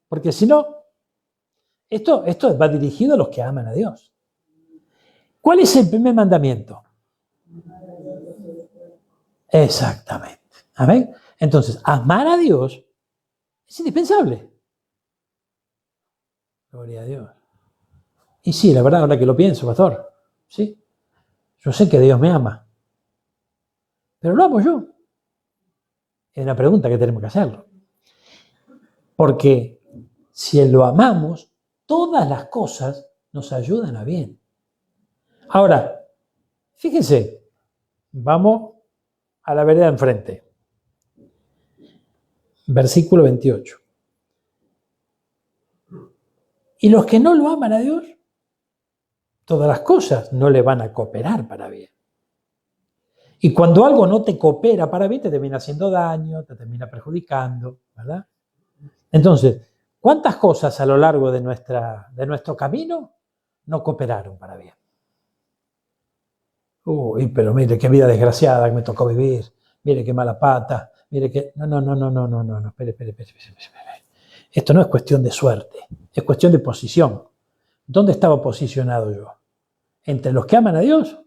Porque si no, esto va dirigido a los que aman a Dios. ¿Cuál es el primer mandamiento? Exactamente. ¿Amén? Entonces, amar a Dios es indispensable. Gloria a Dios. Y sí, la verdad, ahora que lo pienso, pastor, sí, yo sé que Dios me ama, pero lo amo yo. Es una pregunta que tenemos que hacerlo. Porque si lo amamos, todas las cosas nos ayudan a bien. Ahora, fíjense, vamos a la vereda enfrente. Versículo 28. Y los que no lo aman a Dios, todas las cosas no le van a cooperar para bien. Y cuando algo no te coopera para bien, te termina haciendo daño, te termina perjudicando, ¿verdad? Entonces, ¿cuántas cosas a lo largo de nuestro camino no cooperaron para bien? Uy, pero mire qué vida desgraciada que me tocó vivir, mire qué mala pata, mire qué... No, espere. Esto no es cuestión de suerte, es cuestión de posición. ¿Dónde estaba posicionado yo? ¿Entre los que aman a Dios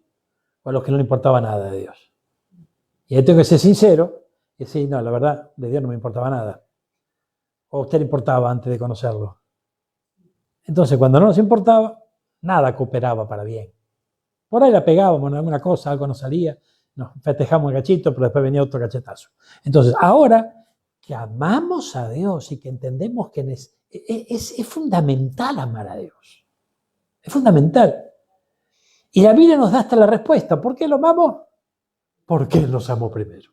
o a los que no le importaba nada de Dios? Y ahí tengo que ser sincero y decir, no, la verdad, de Dios no me importaba nada. ¿O a usted le importaba antes de conocerlo? Entonces, cuando no nos importaba, nada cooperaba para bien. Por ahí la pegábamos en alguna cosa, algo no salía, nos festejamos el cachito, pero después venía otro cachetazo. Entonces, ahora que amamos a Dios y que entendemos que es fundamental amar a Dios. Es fundamental. Y la Biblia nos da hasta la respuesta. ¿Por qué lo amamos? Porque Él nos amó primero.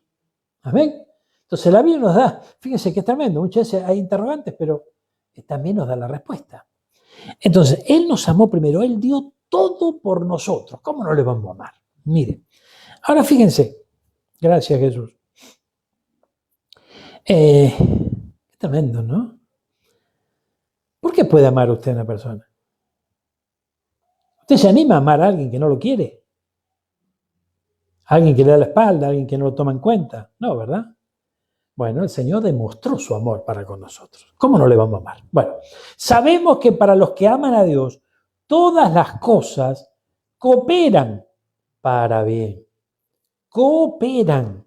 ¿Amén? Entonces la Biblia nos da, fíjense que es tremendo, muchas veces hay interrogantes, pero también nos da la respuesta. Entonces, Él nos amó primero, Él dio todo por nosotros. ¿Cómo no le vamos a amar? Miren, ahora fíjense, gracias Jesús. Qué tremendo, ¿no? ¿Por qué puede amar usted a una persona? ¿Usted se anima a amar a alguien que no lo quiere? ¿A alguien que le da la espalda? ¿A alguien que no lo toma en cuenta? No, ¿verdad? Bueno, el Señor demostró su amor para con nosotros. ¿Cómo no le vamos a amar? Bueno, sabemos que para los que aman a Dios, todas las cosas cooperan para bien. Cooperan.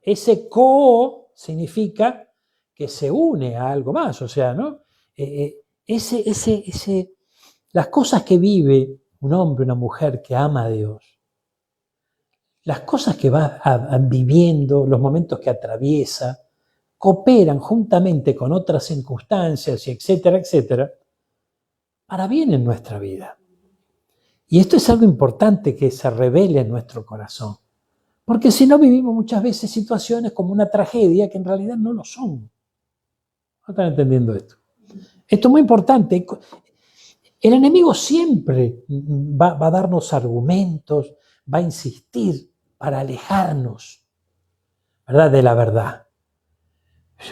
Ese co significa que se une a algo más, o sea, ¿no? Las cosas que vive un hombre, una mujer que ama a Dios, las cosas que va viviendo, los momentos que atraviesa, cooperan juntamente con otras circunstancias, y etcétera, para bien en nuestra vida. Y esto es algo importante que se revele en nuestro corazón. Porque si no, vivimos muchas veces situaciones como una tragedia que en realidad no lo son. ¿No están entendiendo esto? Esto es muy importante. El enemigo siempre va a darnos argumentos, va a insistir para alejarnos, ¿verdad?, de la verdad.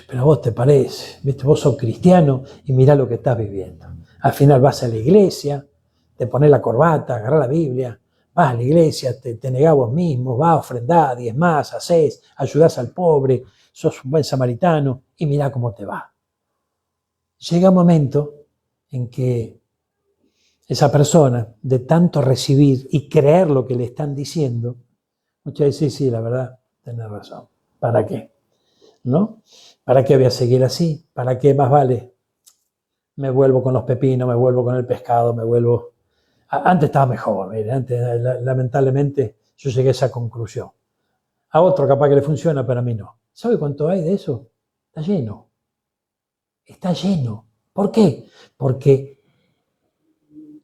Pero a vos te parece, ¿viste? Vos sos cristiano y mirá lo que estás viviendo. Al final vas a la iglesia, te pones la corbata, agarrás la Biblia, vas a la iglesia, te negás vos mismo, vas a ofrendar, diezmás, hacés, ayudás al pobre, sos un buen samaritano y mirá cómo te va. Llega un momento en que esa persona, de tanto recibir y creer lo que le están diciendo, muchas veces sí, la verdad, tenés razón. ¿Para qué? ¿No? ¿Para qué voy a seguir así? ¿Para qué más vale? Me vuelvo con los pepinos, me vuelvo con el pescado, me vuelvo... Antes estaba mejor, mire, antes lamentablemente yo llegué a esa conclusión. A otro capaz que le funciona, pero a mí no. ¿Sabe cuánto hay de eso? Está lleno. Está lleno. ¿Por qué? Porque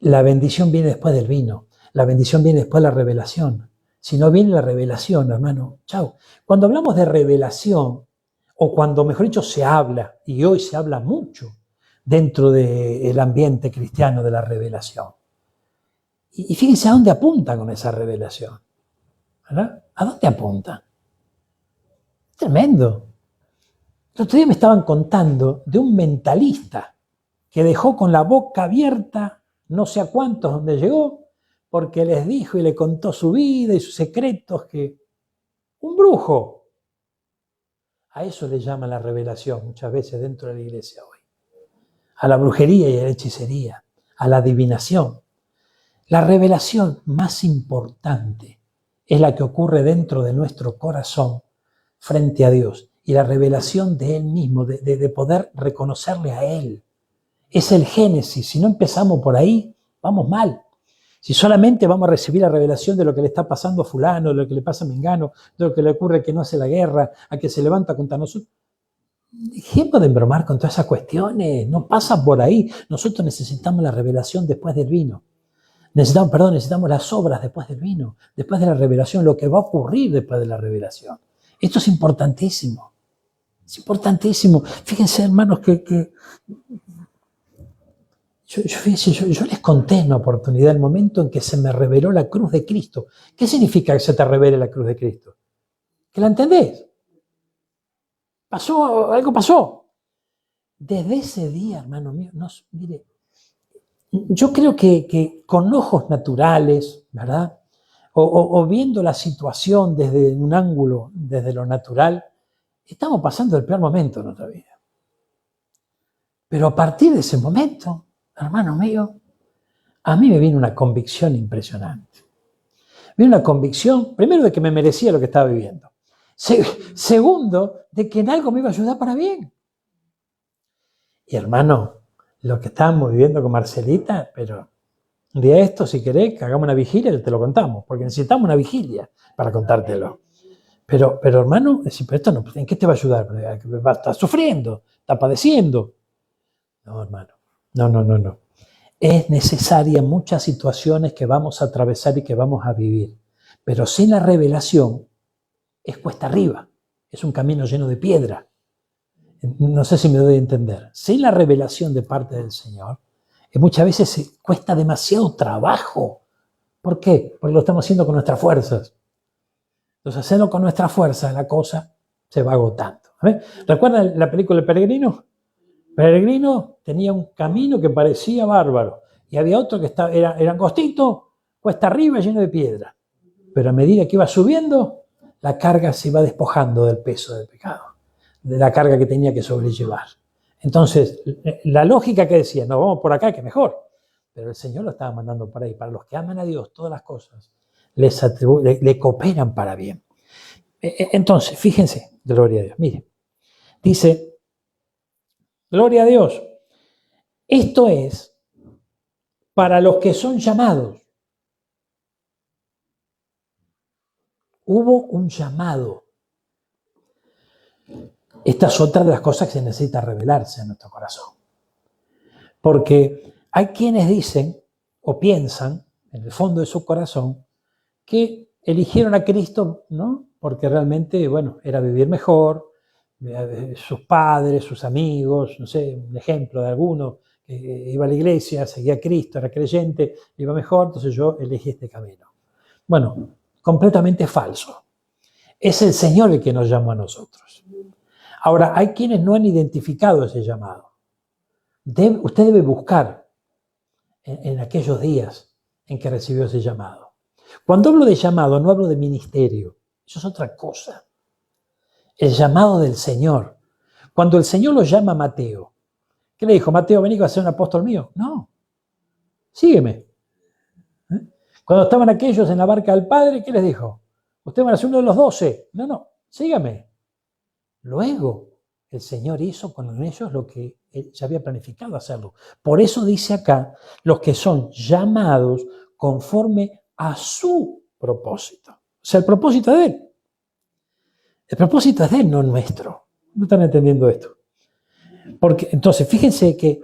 la bendición viene después del vino. La bendición viene después de la revelación. Si no viene la revelación, hermano, chao. Cuando hablamos de revelación, o cuando, mejor dicho, se habla, y hoy se habla mucho dentro del ambiente cristiano de la revelación. Y fíjense a dónde apunta con esa revelación, ¿verdad? ¿A dónde apunta? Tremendo. El otro día me estaban contando de un mentalista que dejó con la boca abierta no sé a cuántos donde llegó, porque les dijo y le contó su vida y sus secretos, que un brujo. A eso le llaman la revelación muchas veces dentro de la iglesia hoy. A la brujería y a la hechicería, a la adivinación. La revelación más importante es la que ocurre dentro de nuestro corazón frente a Dios. Y la revelación de Él mismo, de poder reconocerle a Él. Es el génesis. Si no empezamos por ahí, vamos mal. Si solamente vamos a recibir la revelación de lo que le está pasando a fulano, de lo que le pasa a Mengano, de lo que le ocurre que no hace la guerra, a que se levanta contra nosotros. Dejemos de embromar con todas esas cuestiones. No pasa por ahí. Nosotros necesitamos la revelación después del vino. Necesitamos las obras después del vino, después de la revelación, lo que va a ocurrir después de la revelación. Esto es importantísimo. Es importantísimo. Fíjense, hermanos, que Fíjense, yo les conté en una oportunidad el momento en que se me reveló la cruz de Cristo. ¿Qué significa que se te revele la cruz de Cristo? ¿Que la entendés? Pasó, algo pasó. Desde ese día, hermano mío, mire, yo creo que con ojos naturales, ¿verdad? O viendo la situación desde un ángulo, desde lo natural, estamos pasando el peor momento de nuestra vida. Pero a partir de ese momento, hermano mío, a mí me viene una convicción impresionante. Viene una convicción, primero, de que me merecía lo que estaba viviendo. Segundo, de que en algo me iba a ayudar para bien. Y hermano, lo que estábamos viviendo con Marcelita, pero un día esto, si querés, que hagamos una vigilia y te lo contamos, porque necesitamos una vigilia para contártelo. Pero hermano, pero esto no, ¿en qué te va a ayudar? Estás sufriendo, estás padeciendo. No, hermano, no. Es necesaria muchas situaciones que vamos a atravesar y que vamos a vivir. Pero sin la revelación es cuesta arriba, es un camino lleno de piedra. No sé si me doy a entender. Sin la revelación de parte del Señor, muchas veces cuesta demasiado trabajo. ¿Por qué? Porque lo estamos haciendo con nuestras fuerzas. Entonces, haciendo con nuestras fuerzas, la cosa se va agotando. ¿Recuerdan la película El Peregrino? El peregrino tenía un camino que parecía bárbaro y había otro que era angostito, cuesta arriba, lleno de piedra. Pero a medida que iba subiendo, la carga se iba despojando del peso del pecado, de la carga que tenía que sobrellevar. Entonces, la lógica que decía, no, vamos por acá, que mejor. Pero el Señor lo estaba mandando por ahí. Para los que aman a Dios, todas las cosas le cooperan para bien. Entonces, fíjense, gloria a Dios. Mire, dice, gloria a Dios. Esto es para los que son llamados. Hubo un llamado. Esta es otra de las cosas que se necesita revelarse en nuestro corazón. Porque hay quienes dicen o piensan, en el fondo de su corazón, que eligieron a Cristo, ¿no? Porque realmente, bueno, era vivir mejor, sus padres, sus amigos, no sé, un ejemplo de alguno, que iba a la iglesia, seguía a Cristo, era creyente, iba mejor, entonces yo elegí este camino. Bueno, completamente falso. Es el Señor el que nos llamó a nosotros. Ahora, hay quienes no han identificado ese llamado. Usted debe buscar en aquellos días en que recibió ese llamado. Cuando hablo de llamado, no hablo de ministerio. Eso es otra cosa. El llamado del Señor. Cuando el Señor lo llama a Mateo, ¿qué le dijo? Mateo, vení que vas a ser un apóstol mío. No. Sígueme. Cuando estaban aquellos en la barca del Padre, ¿qué les dijo? Ustedes van a ser uno de los 12. No. Sígame. Luego, el Señor hizo con ellos lo que Él ya había planificado hacerlo. Por eso dice acá, los que son llamados conforme a su propósito. O sea, el propósito de Él. El propósito es de Él, no nuestro. ¿No están entendiendo esto? Porque, entonces, fíjense que,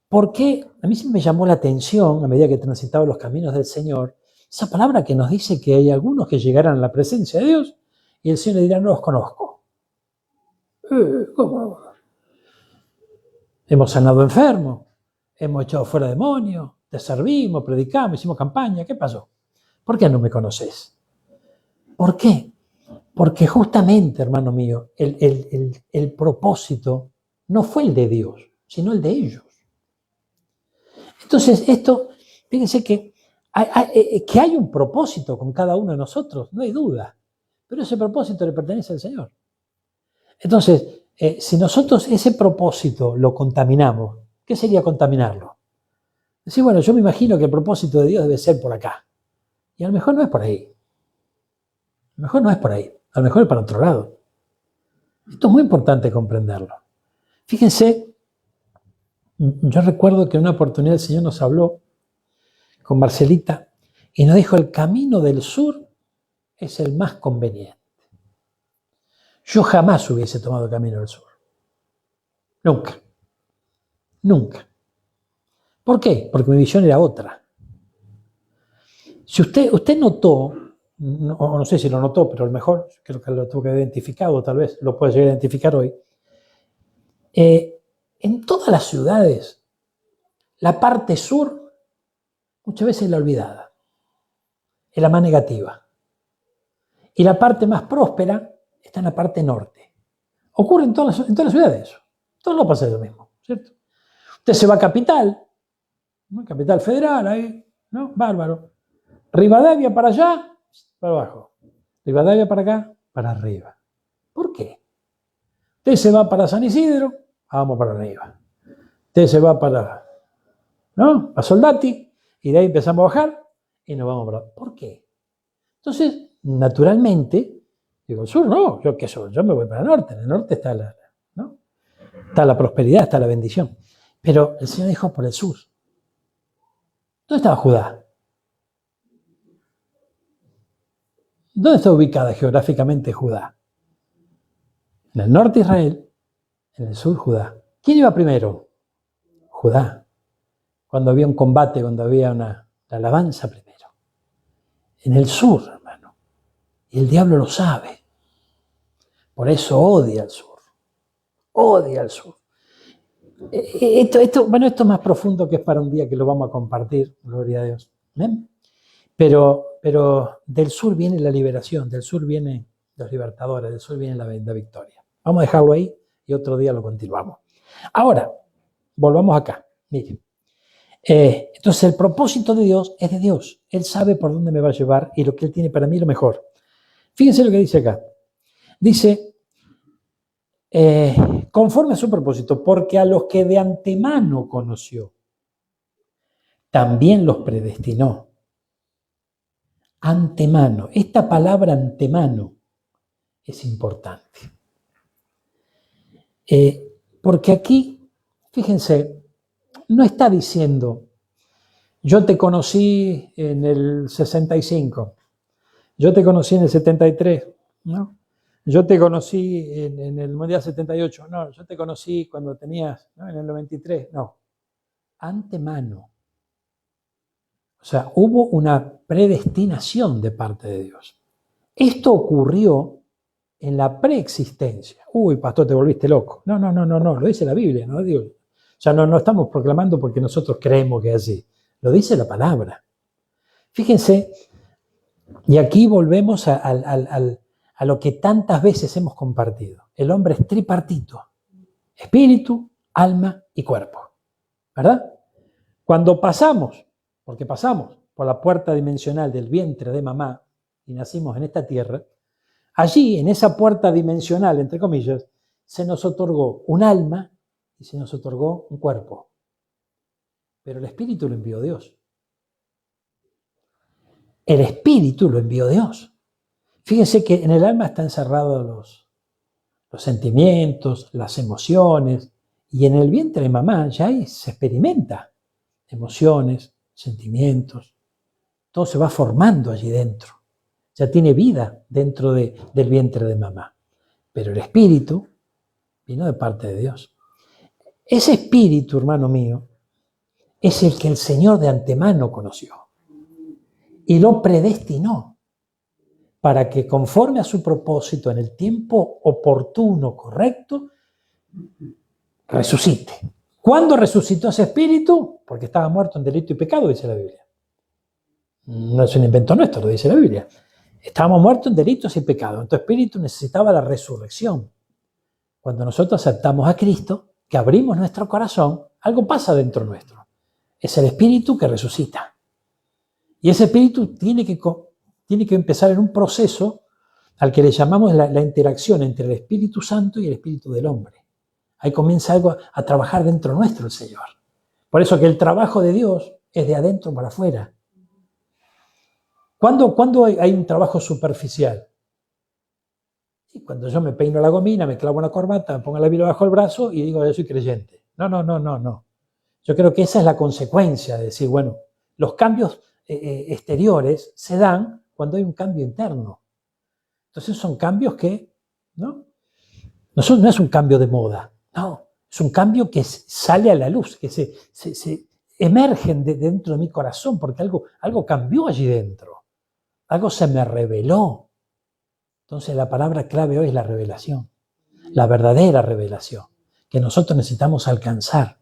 ¿por qué? A mí sí me llamó la atención, a medida que transitaba los caminos del Señor, esa palabra que nos dice que hay algunos que llegarán a la presencia de Dios y el Señor le dirá, no los conozco. ¿Cómo? Hemos sanado enfermos, hemos echado fuera demonios, te servimos, predicamos, hicimos campaña. ¿Qué pasó? ¿Por qué no me conoces? ¿Por qué? Porque justamente, hermano mío, el propósito no fue el de Dios, sino el de ellos. Entonces, esto, fíjense que hay un propósito con cada uno de nosotros, no hay duda, pero ese propósito le pertenece al Señor. Entonces, si nosotros ese propósito lo contaminamos, ¿qué sería contaminarlo? Decir, bueno, yo me imagino que el propósito de Dios debe ser por acá. Y a lo mejor no es por ahí. A lo mejor no es por ahí. A lo mejor es para otro lado. Esto es muy importante comprenderlo. Fíjense, yo recuerdo que en una oportunidad el Señor nos habló con Marcelita y nos dijo, el camino del sur es el más conveniente. Yo jamás hubiese tomado el camino del sur. Nunca. ¿Por qué? Porque mi visión era otra. Si usted notó, no sé si lo notó, pero a lo mejor creo que lo tuvo que haber identificado, tal vez lo puede llegar a identificar hoy. En todas las ciudades, La parte sur muchas veces es la olvidada, es la más negativa. Y la parte más próspera está en la parte norte. Ocurre en todas las ciudades. Todo lo pasa lo mismo, ¿cierto? Usted se va a Capital, ¿no? Capital Federal, ahí, ¿no? Bárbaro. Rivadavia para allá, para abajo. Rivadavia para acá, para arriba. ¿Por qué? Usted se va para San Isidro, vamos para arriba. Usted se va para, ¿no? A Soldati, y de ahí empezamos a bajar y nos vamos para. ¿Por qué? Entonces, naturalmente, digo, el sur no, yo qué soy, yo me voy para el norte. En el norte está ¿no? Está la prosperidad, está la bendición. Pero el Señor dijo por el sur. ¿Dónde estaba Judá? ¿Dónde está ubicada geográficamente Judá? En el norte Israel, en el sur Judá. ¿Quién iba primero? Judá. Cuando había un combate, cuando había la alabanza primero. En el sur, hermano. Y el diablo lo sabe. Por eso odia al sur. Odia al sur. Esto es más profundo, que es para un día que lo vamos a compartir, gloria a Dios. ¿Ven? Pero del sur viene la liberación, del sur vienen los libertadores, del sur viene la victoria. Vamos a dejarlo ahí y otro día lo continuamos. Ahora, volvamos acá. Miren. Entonces el propósito de Dios es de Dios. Él sabe por dónde me va a llevar y lo que Él tiene para mí es lo mejor. Fíjense lo que dice acá. Dice, conforme a su propósito, porque a los que de antemano conoció, también los predestinó. Antemano. Esta palabra antemano es importante. Porque aquí, fíjense, no está diciendo, yo te conocí en el 65, yo te conocí en el 73, ¿no? Yo te conocí en el Mundial 78, no, yo te conocí cuando tenías, ¿no? En el 93, no. Antemano. O sea, hubo una predestinación de parte de Dios. Esto ocurrió en la preexistencia. Uy, pastor, te volviste loco. No, lo dice la Biblia, ¿no? Digo, o sea, no estamos proclamando porque nosotros creemos que es así. Lo dice la palabra. Fíjense, y aquí volvemos a lo que tantas veces hemos compartido. El hombre es tripartito. Espíritu, alma y cuerpo. ¿Verdad? Cuando pasamos, porque pasamos por la puerta dimensional del vientre de mamá y nacimos en esta tierra, allí, en esa puerta dimensional, entre comillas, se nos otorgó un alma y se nos otorgó un cuerpo. Pero el espíritu lo envió Dios. El espíritu lo envió Dios. Fíjense que en el alma están encerrados los sentimientos, las emociones, y en el vientre de mamá ya ahí se experimenta emociones, sentimientos, todo se va formando allí dentro. Ya tiene vida dentro del vientre de mamá. Pero el espíritu vino de parte de Dios. Ese espíritu, hermano mío, es el que el Señor de antemano conoció y lo predestinó para que conforme a su propósito en el tiempo oportuno, correcto, resucite. ¿Cuándo resucitó ese espíritu? Porque estaba muerto en delito y pecado, dice la Biblia. No es un invento nuestro, lo dice la Biblia. Estábamos muertos en delitos y pecados. Tu espíritu necesitaba la resurrección. Cuando nosotros aceptamos a Cristo, que abrimos nuestro corazón, algo pasa dentro nuestro. Es el espíritu que resucita. Y ese espíritu tiene que empezar en un proceso al que le llamamos la interacción entre el Espíritu Santo y el espíritu del hombre. Ahí comienza algo a trabajar dentro nuestro el Señor. Por eso que el trabajo de Dios es de adentro para afuera. ¿Cuándo hay un trabajo superficial? Y cuando yo me peino la gomina, me clavo una corbata, me pongo la Biblia bajo el brazo y digo, yo soy creyente. No. Yo creo que esa es la consecuencia de decir, bueno, los cambios exteriores se dan cuando hay un cambio interno. Entonces son cambios que, ¿no? No es un cambio de moda, no. Es un cambio que sale a la luz, que se emergen dentro de mi corazón, porque algo cambió allí dentro. Algo se me reveló. Entonces la palabra clave hoy es la revelación, la verdadera revelación, que nosotros necesitamos alcanzar.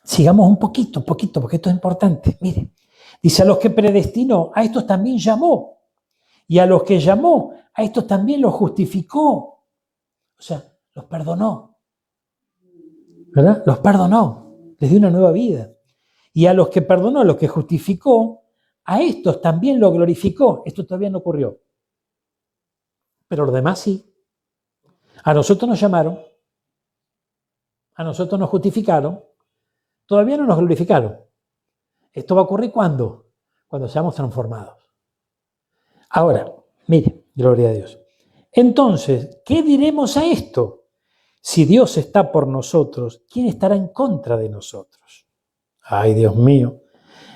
Sigamos un poquito, porque esto es importante. Mire, dice, a los que predestinó, a estos también llamó. Y a los que llamó, a estos también los justificó. O sea, los perdonó. ¿Verdad? Los perdonó. Les dio una nueva vida. Y a los que perdonó, a los que justificó, a estos también lo glorificó. Esto todavía no ocurrió. Pero los demás sí. A nosotros nos llamaron. A nosotros nos justificaron. Todavía no nos glorificaron. ¿Esto va a ocurrir cuándo? Cuando seamos transformados. Ahora, mire, gloria a Dios. Entonces, ¿qué diremos a esto? Si Dios está por nosotros, ¿quién estará en contra de nosotros? Ay, Dios mío.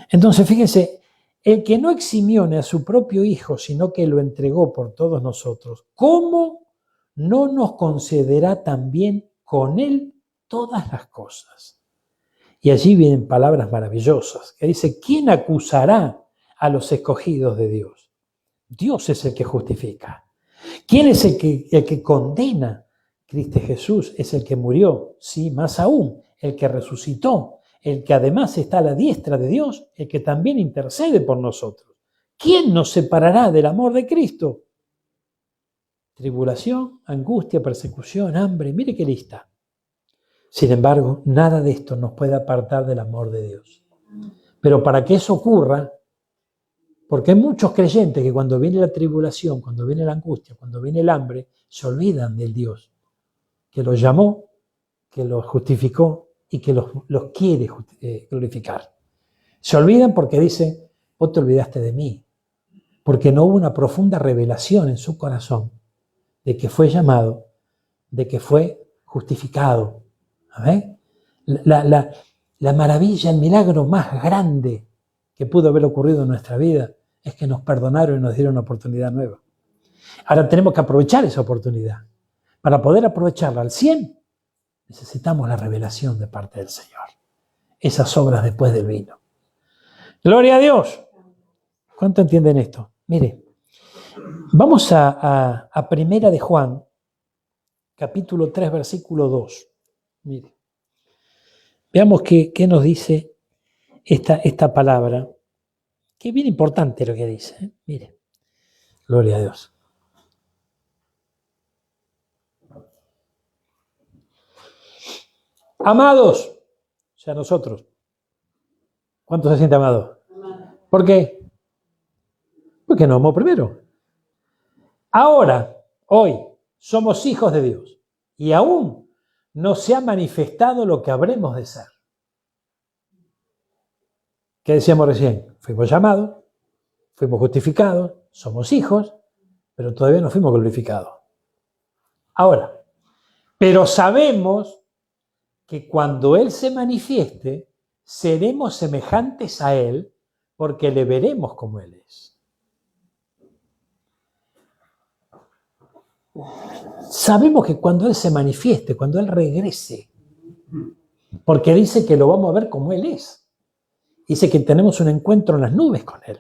Entonces, fíjense, el que no eximió ni a su propio Hijo, sino que lo entregó por todos nosotros, ¿cómo no nos concederá también con Él todas las cosas? Y allí vienen palabras maravillosas, que dice, ¿quién acusará a los escogidos de Dios? Dios es el que justifica. ¿Quién es el que condena? Cristo Jesús es el que murió, sí, más aún, el que resucitó, el que además está a la diestra de Dios, el que también intercede por nosotros. ¿Quién nos separará del amor de Cristo? Tribulación, angustia, persecución, hambre, mire qué lista. Sin embargo, nada de esto nos puede apartar del amor de Dios. Pero para que eso ocurra, porque hay muchos creyentes que cuando viene la tribulación, cuando viene la angustia, cuando viene el hambre, se olvidan del Dios que los llamó, que los justificó y que los quiere glorificar. Se olvidan porque dicen, vos te olvidaste de mí, porque no hubo una profunda revelación en su corazón de que fue llamado, de que fue justificado. ¿Amén? La maravilla, el milagro más grande que pudo haber ocurrido en nuestra vida es que nos perdonaron y nos dieron una oportunidad nueva. Ahora tenemos que aprovechar esa oportunidad. Para poder aprovecharla al 100, necesitamos la revelación de parte del Señor. Esas obras después del vino. ¡Gloria a Dios! ¿Cuánto entienden esto? Mire, vamos a Primera de Juan, capítulo 3, versículo 2. Mire, veamos qué nos dice esta palabra, que es bien importante lo que dice. ¿Eh? Mire, gloria a Dios. Amados, o sea, nosotros. ¿Cuántos se sienten amados? ¿Por qué? Porque nos amó primero. Ahora, hoy, somos hijos de Dios y aún no se ha manifestado lo que habremos de ser. ¿Qué decíamos recién? Fuimos llamados, fuimos justificados, somos hijos, pero todavía no fuimos glorificados. Ahora, pero sabemos que cuando Él se manifieste, seremos semejantes a Él porque le veremos como Él es. Sabemos que cuando Él se manifieste, cuando Él regrese, porque dice que lo vamos a ver como Él es. Dice que tenemos un encuentro en las nubes con Él.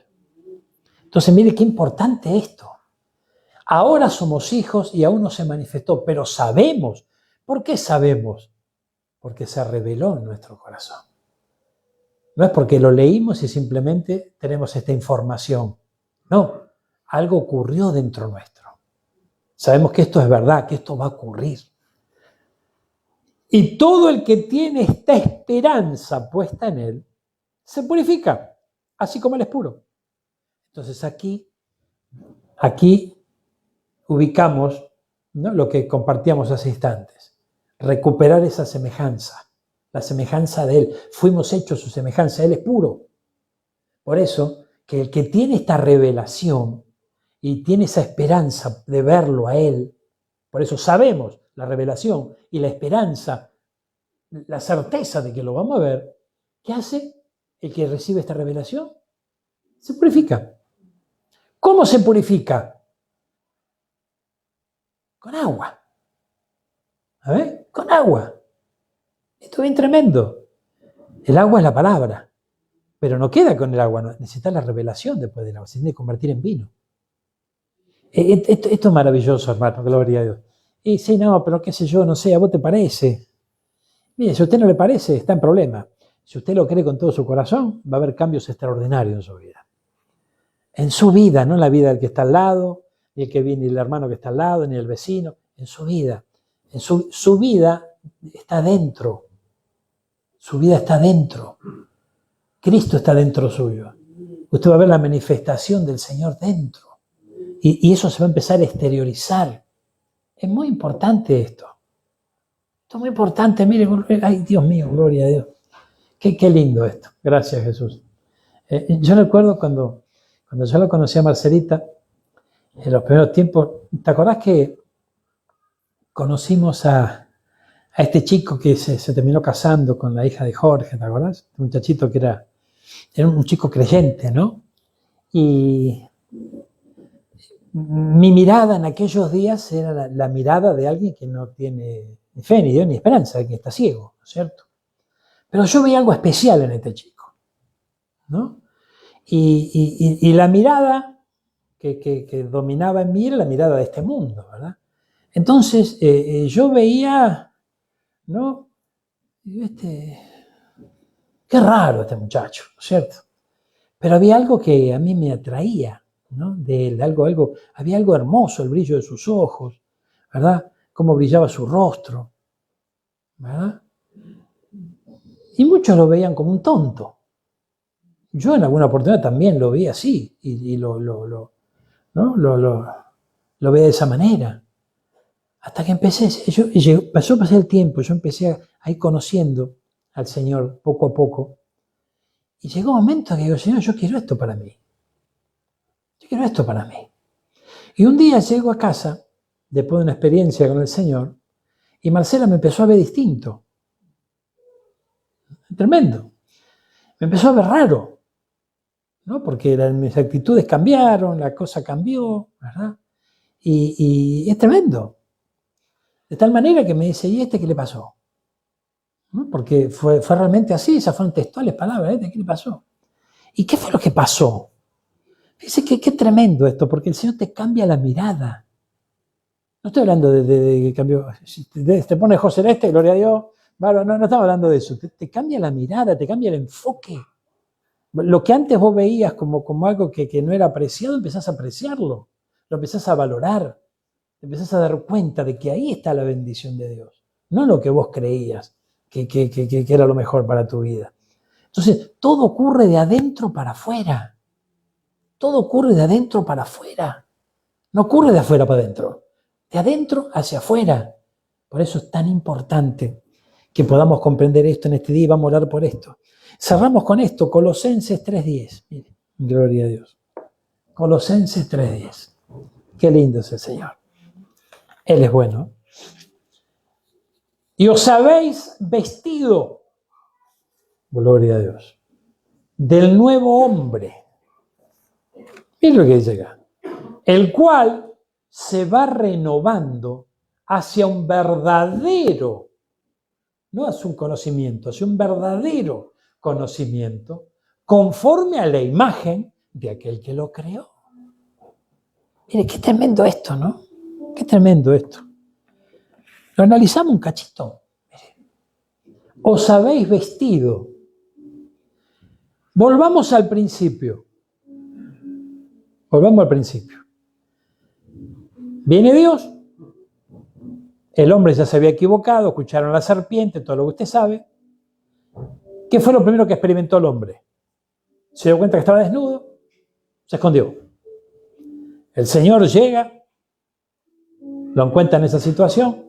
Entonces, mire qué importante esto. Ahora somos hijos y aún no se manifestó, pero sabemos. ¿Por qué sabemos? Porque se reveló en nuestro corazón. No es porque lo leímos y simplemente tenemos esta información. No, algo ocurrió dentro nuestro. Sabemos que esto es verdad, que esto va a ocurrir. Y todo el que tiene esta esperanza puesta en Él, se purifica, así como Él es puro. Entonces aquí ubicamos, ¿no?, lo que compartíamos hace instantes. Recuperar esa semejanza, la semejanza de Él. Fuimos hechos su semejanza, Él es puro. Por eso, que el que tiene esta revelación y tiene esa esperanza de verlo a Él, por eso sabemos la revelación y la esperanza, la certeza de que lo vamos a ver, ¿qué hace el que recibe esta revelación? Se purifica. ¿Cómo se purifica? Con agua. A ver, con agua. Esto es bien tremendo. El agua es la palabra, pero no queda con el agua, no, necesita la revelación después del agua, se tiene que convertir en vino. Esto es maravilloso, hermano, gloria a Dios. Y sí, no, pero qué sé yo, no sé, ¿a vos te parece? Mire, si a usted no le parece, está en problema. si usted lo cree con todo su corazón, va a haber cambios extraordinarios en su vida. En su vida, no en la vida del que está al lado, ni el que viene, ni el hermano que está al lado, ni el vecino, en su vida. Su vida está dentro. Su vida está dentro. Cristo está dentro suyo. Usted va a ver la manifestación del Señor dentro. Y eso se va a empezar a exteriorizar. Es muy importante esto. Esto es muy importante. Mire, ay, Dios mío, gloria a Dios. Qué lindo esto. Gracias, Jesús. Yo recuerdo cuando yo lo conocí a Marcelita, en los primeros tiempos, ¿te acordás que conocimos a este chico que se terminó casando con la hija de Jorge? ¿Te acordás? Un muchachito que era un chico creyente, ¿no? Y mi mirada en aquellos días era la mirada de alguien que no tiene ni fe, ni Dios, ni esperanza, que está ciego, ¿no es cierto? Pero yo veía algo especial en este chico, ¿no? Y la mirada que dominaba en mí era la mirada de este mundo, ¿verdad? Entonces yo veía, ¿no? Qué raro este muchacho, ¿no es cierto? Pero había algo que a mí me atraía, ¿no? De él, había algo hermoso, el brillo de sus ojos, ¿verdad? Cómo brillaba su rostro, ¿verdad? Y muchos lo veían como un tonto. Yo en alguna oportunidad también lo vi así y lo veía de esa manera. Hasta que pasó a pasar el tiempo, yo empecé a ir conociendo al Señor poco a poco. Y llegó un momento que digo, Señor, yo quiero esto para mí. Yo quiero esto para mí. Y un día llego a casa, después de una experiencia con el Señor, y Marcela me empezó a ver distinto. Tremendo. Me empezó a ver raro, ¿no? Porque mis actitudes cambiaron, la cosa cambió, ¿verdad? Y es tremendo. De tal manera que me dice, ¿y qué le pasó? ¿No? Porque fue realmente así, esas fueron textuales palabras, ¿qué le pasó? ¿Y qué fue lo que pasó? Dice que qué tremendo esto, porque el Señor te cambia la mirada. No estoy hablando de cambio, te pone José Celeste, gloria a Dios. Bueno, no estamos hablando de eso. Te cambia la mirada, te cambia el enfoque. Lo que antes vos veías como algo que no era apreciado, empezás a apreciarlo, lo empezás a valorar, te empezás a dar cuenta de que ahí está la bendición de Dios, no lo que vos creías que era lo mejor para tu vida. Entonces, todo ocurre de adentro para afuera. Todo ocurre de adentro para afuera. No ocurre de afuera para adentro, de adentro hacia afuera. Por eso es tan importante que podamos comprender esto en este día y vamos a orar por esto. Cerramos con esto, Colosenses 3:10. Miren, gloria a Dios. Colosenses 3:10. Qué lindo es el Señor. Él es bueno. Y os habéis vestido, gloria a Dios, del nuevo hombre. Miren lo que dice acá. El cual se va renovando hacia un verdadero, no hacia un conocimiento, hacia un verdadero conocimiento, conforme a la imagen de aquel que lo creó. Mire, qué tremendo esto, ¿no? Qué tremendo esto. Lo analizamos un cachito. Mire. Os habéis vestido. Volvamos al principio. Volvamos al principio. Viene Dios. El hombre ya se había equivocado, escucharon a la serpiente, todo lo que usted sabe. ¿Qué fue lo primero que experimentó el hombre? Se dio cuenta que estaba desnudo, se escondió. El Señor llega, lo encuentra en esa situación,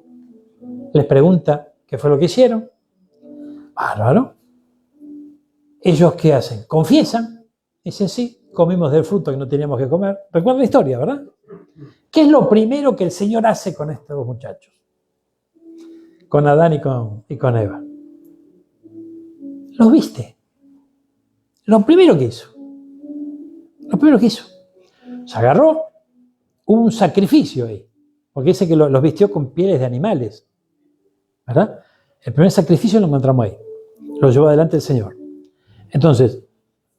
les pregunta qué fue lo que hicieron. Bárbaro. ¿Ellos qué hacen? Confiesan, dicen sí, comimos del fruto que no teníamos que comer. Recuerda la historia, ¿verdad? ¿Qué es lo primero que el Señor hace con estos muchachos? Con Adán y con Eva. Los viste. Lo primero que hizo. Se agarró, hubo un sacrificio ahí. Porque dice que los vistió con pieles de animales. ¿Verdad? El primer sacrificio lo encontramos ahí. Lo llevó adelante el Señor. Entonces,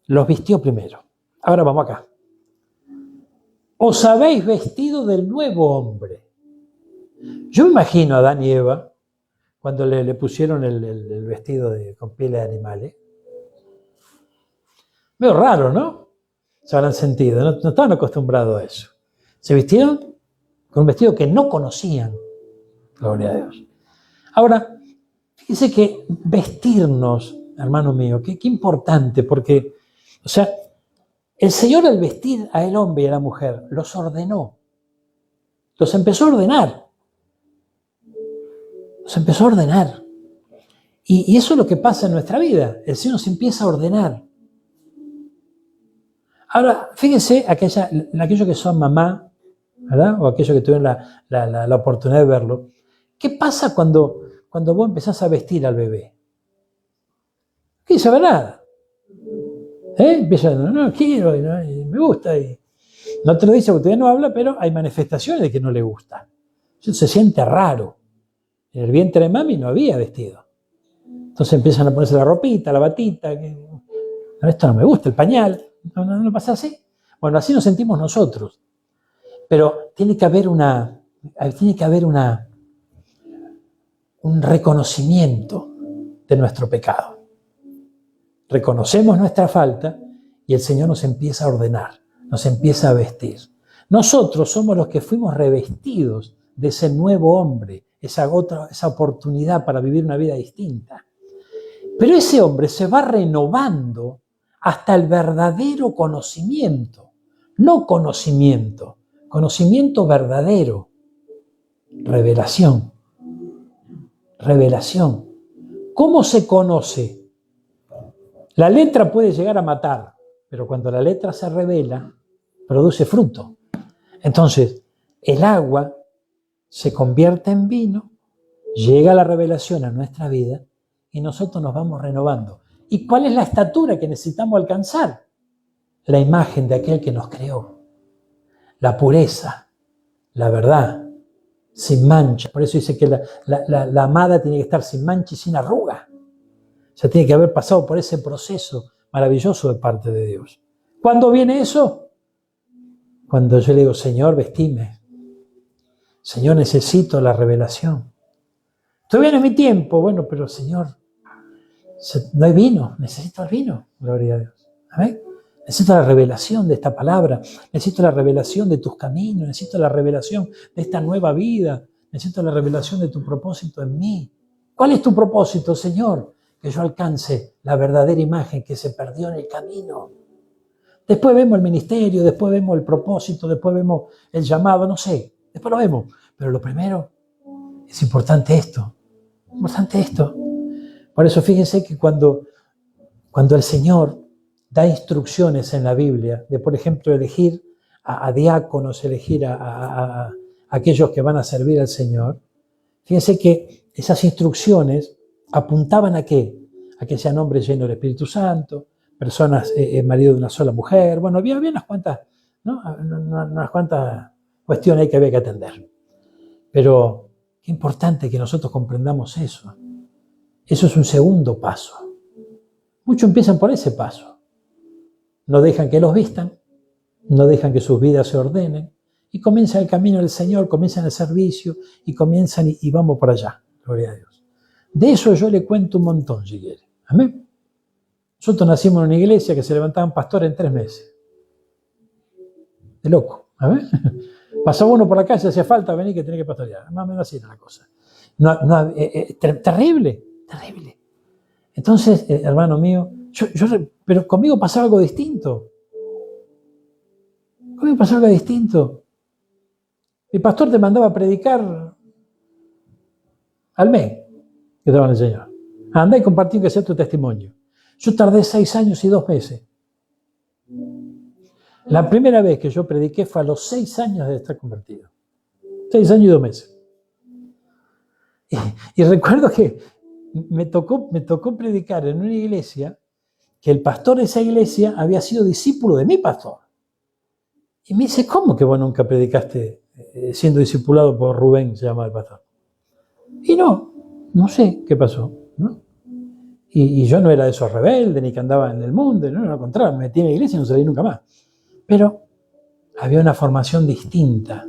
los vistió primero. Ahora vamos acá. Os habéis vestido del nuevo hombre. Yo me imagino a Adán y Eva cuando le pusieron el vestido con pieles de animales. Medio raro, ¿no? Se habrán sentido, no estaban acostumbrados a eso. Se vistieron con un vestido que no conocían. Gloria a Dios. Ahora, fíjese que vestirnos, hermano mío, qué importante, porque, o sea, el Señor al vestir al hombre y a la mujer los ordenó, los empezó a ordenar, los empezó a ordenar. Y eso es lo que pasa en nuestra vida, el Señor nos empieza a ordenar. Ahora, fíjense aquellos que son mamá, ¿verdad? O aquellos que tuvieron la oportunidad de verlo. ¿Qué pasa cuando vos empezás a vestir al bebé? ¿Qué sabe nada? Empieza, no quiero, y me gusta. Y no te lo dice porque todavía no habla, pero hay manifestaciones de que no le gusta. Se siente raro. En el vientre de mami no había vestido. Entonces empiezan a ponerse la ropita, la batita. Esto no me gusta, el pañal. ¿No pasa así? Bueno, así nos sentimos nosotros. Pero tiene que haber un reconocimiento de nuestro pecado. Reconocemos nuestra falta y el Señor nos empieza a ordenar, nos empieza a vestir. Nosotros somos los que fuimos revestidos de ese nuevo hombre, esa oportunidad para vivir una vida distinta. Pero ese hombre se va renovando hasta el verdadero conocimiento, no conocimiento verdadero, revelación. Revelación. ¿Cómo se conoce? La letra puede llegar a matar, pero cuando la letra se revela, produce fruto. Entonces, el agua se convierte en vino, llega la revelación a nuestra vida y nosotros nos vamos renovando. ¿Y cuál es la estatura que necesitamos alcanzar? La imagen de aquel que nos creó. La pureza, la verdad, sin mancha. Por eso dice que la amada tiene que estar sin mancha y sin arruga. O sea, tiene que haber pasado por ese proceso maravilloso de parte de Dios. ¿Cuándo viene eso? Cuando yo le digo, Señor, vestime. Señor, necesito la revelación. Todavía no es mi tiempo. Bueno, pero Señor, no hay vino. Necesito el vino. Gloria a Dios. ¿Amén? Necesito la revelación de esta palabra. Necesito la revelación de tus caminos. Necesito la revelación de esta nueva vida. Necesito la revelación de tu propósito en mí. ¿Cuál es tu propósito, Señor? Que yo alcance la verdadera imagen que se perdió en el camino. Después vemos el ministerio, después vemos el propósito, después vemos el llamado, no sé. Después lo vemos. Pero lo primero, es importante esto. Importante esto. Por eso fíjense que cuando el Señor da instrucciones en la Biblia de, por ejemplo, elegir a diáconos, elegir a aquellos que van a servir al Señor, fíjense que esas instrucciones apuntaban ¿a qué? A que sean hombres llenos del Espíritu Santo, personas, marido de una sola mujer. Bueno, había unas cuantas, ¿no? Unas cuantas cuestiones ahí que había que atender. Pero qué importante que nosotros comprendamos eso. Eso es un segundo paso. Muchos empiezan por ese paso. No dejan que los vistan, no dejan que sus vidas se ordenen, y comienzan el camino del Señor, comienzan el servicio, y comienzan y vamos por allá. Gloria a Dios. De eso yo le cuento un montón, si quiere. Amén. Nosotros nacimos en una iglesia que se levantaban pastores en 3 meses. De loco. Amén. Pasaba uno por la calle, hacía falta venir que tenía que pastorear. Más o menos así era la cosa. Terrible, terrible. Entonces, hermano mío, pero conmigo pasaba algo distinto. Conmigo pasaba algo distinto. El pastor te mandaba a predicar al mes que te van a enseñar. Andá y compartí que sea tu testimonio. Yo tardé 6 años y 2 meses. La primera vez que yo prediqué fue a los 6 años de estar convertido. 6 años y 2 meses. Y recuerdo que me tocó predicar en una iglesia que el pastor de esa iglesia había sido discípulo de mi pastor. Y me dice, ¿cómo que vos nunca predicaste siendo discipulado por Rubén, se llama el pastor? Y no sé qué pasó, ¿no? Y yo no era de esos rebeldes, ni que andaba en el mundo, no, al contrario, me metí en la iglesia y no salí nunca más. Pero había una formación distinta.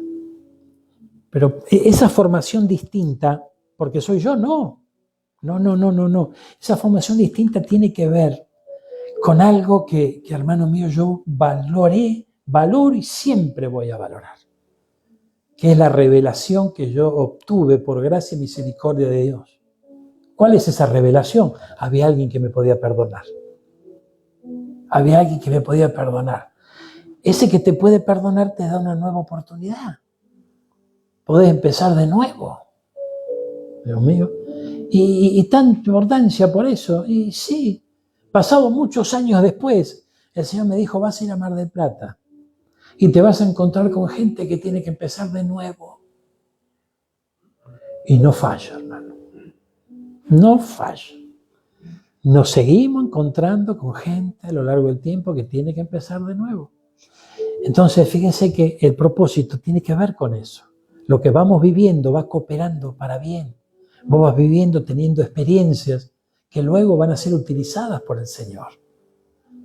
Pero esa formación distinta, porque soy yo, no. Esa formación distinta tiene que ver con algo que hermano mío, yo valoro y siempre voy a valorar, que es la revelación que yo obtuve por gracia y misericordia de Dios. ¿Cuál es esa revelación? Había alguien que me podía perdonar. Había alguien que me podía perdonar. Ese que te puede perdonar te da una nueva oportunidad. Podés empezar de nuevo. Dios mío. Y tanta importancia por eso. Y sí, pasados muchos años después, el Señor me dijo, vas a ir a Mar del Plata y te vas a encontrar con gente que tiene que empezar de nuevo. Y no falla, hermano. No falla. Nos seguimos encontrando con gente a lo largo del tiempo que tiene que empezar de nuevo. Entonces, fíjense que el propósito tiene que ver con eso. Lo que vamos viviendo va cooperando para bien. Vos vas viviendo, teniendo experiencias que luego van a ser utilizadas por el Señor.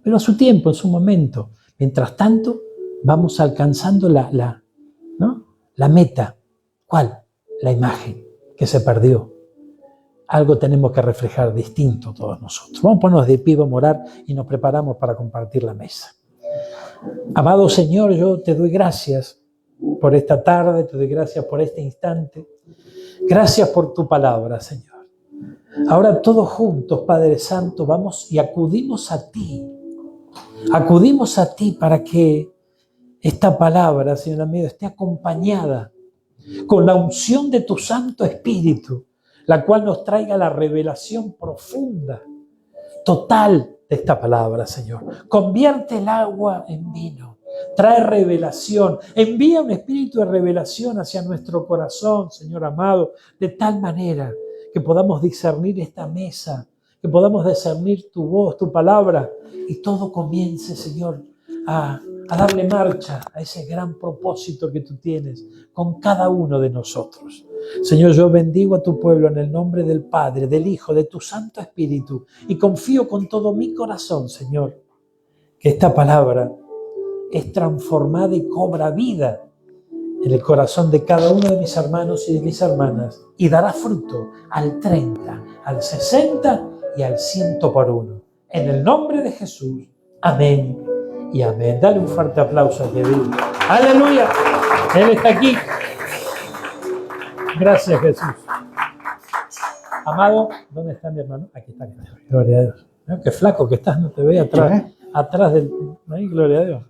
Pero a su tiempo, en su momento. Mientras tanto, vamos alcanzando la meta. ¿Cuál? La imagen que se perdió. Algo tenemos que reflejar distinto todos nosotros. Vamos a ponernos de pie, vamos a orar y nos preparamos para compartir la mesa. Amado Señor, yo te doy gracias por esta tarde, te doy gracias por este instante. Gracias por tu palabra, Señor. Ahora todos juntos, Padre Santo, vamos y acudimos a ti. Acudimos a ti para que esta palabra, Señor amigo, esté acompañada con la unción de tu Santo Espíritu, la cual nos traiga la revelación profunda, total de esta palabra, Señor. Convierte el agua en vino, trae revelación, envía un espíritu de revelación hacia nuestro corazón, Señor amado, de tal manera que podamos discernir esta mesa, que podamos discernir tu voz, tu palabra, y todo comience, Señor, a darle marcha a ese gran propósito que tú tienes con cada uno de nosotros. Señor, yo bendigo a tu pueblo en el nombre del Padre, del Hijo, de tu Santo Espíritu, y confío con todo mi corazón, Señor, que esta palabra es transformada y cobra vida en el corazón de cada uno de mis hermanos y de mis hermanas, y dará fruto al 30, al 60 y al 100 por uno. En el nombre de Jesús. Amén y amén. Dale un fuerte aplauso a Kevin. ¡Aleluya! Él está aquí. Gracias, Jesús. Amado, ¿dónde está mi hermano? Aquí está. Gloria a Dios. Qué flaco que estás, no te veo atrás. Atrás del... Ahí, gloria a Dios.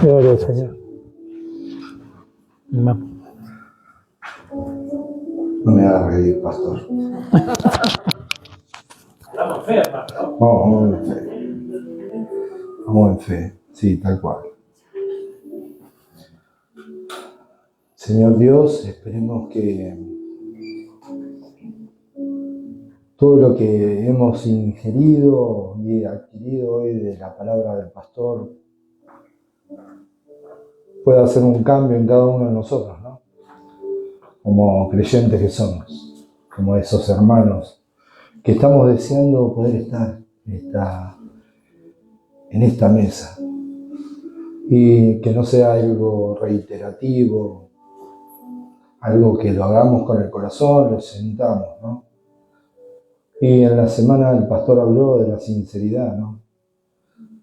Gloria al Señor. No me hagas reír, pastor. Estamos en fe, hermano. Vamos en fe. Vamos en fe, sí, tal cual. Señor Dios, esperemos que todo lo que hemos ingerido y adquirido hoy de la palabra del pastor pueda hacer un cambio en cada uno de nosotros, ¿no? Como creyentes que somos, como esos hermanos que estamos deseando poder estar en esta mesa y que no sea algo reiterativo, algo que lo hagamos con el corazón, lo sentamos, ¿no? Y en la semana el pastor habló de la sinceridad, ¿no?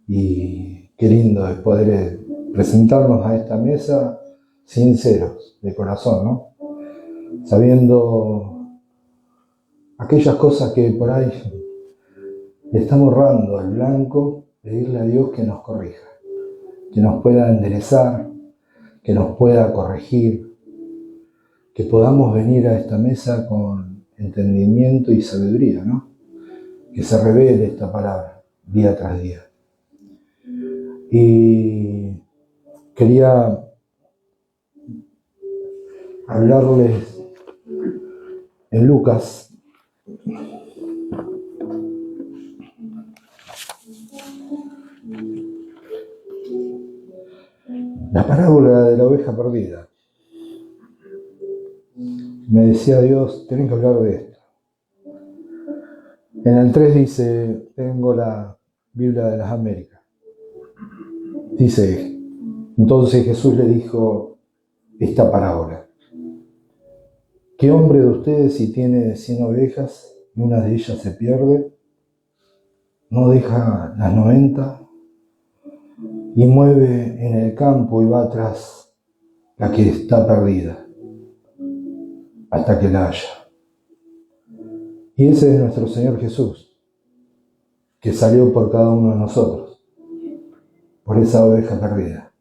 Y qué lindo es poder presentarnos a esta mesa sinceros, de corazón, ¿no? Sabiendo aquellas cosas que por ahí le estamos errando al blanco, pedirle a Dios que nos corrija, que nos pueda enderezar, que nos pueda corregir, que podamos venir a esta mesa con entendimiento y sabiduría, ¿no? Que se revele esta palabra día tras día. Y quería hablarles en Lucas. La parábola de la oveja perdida. Me decía Dios, tienen que hablar de esto. En el 3 dice, tengo la Biblia de las Américas. Dice, entonces Jesús le dijo esta parábola. ¿Qué hombre de ustedes si tiene 100 ovejas y una de ellas se pierde, no deja las 90 y mueve en el campo y va tras la que está perdida hasta que la haya. Y ese es nuestro Señor Jesús, que salió por cada uno de nosotros, por esa oveja perdida.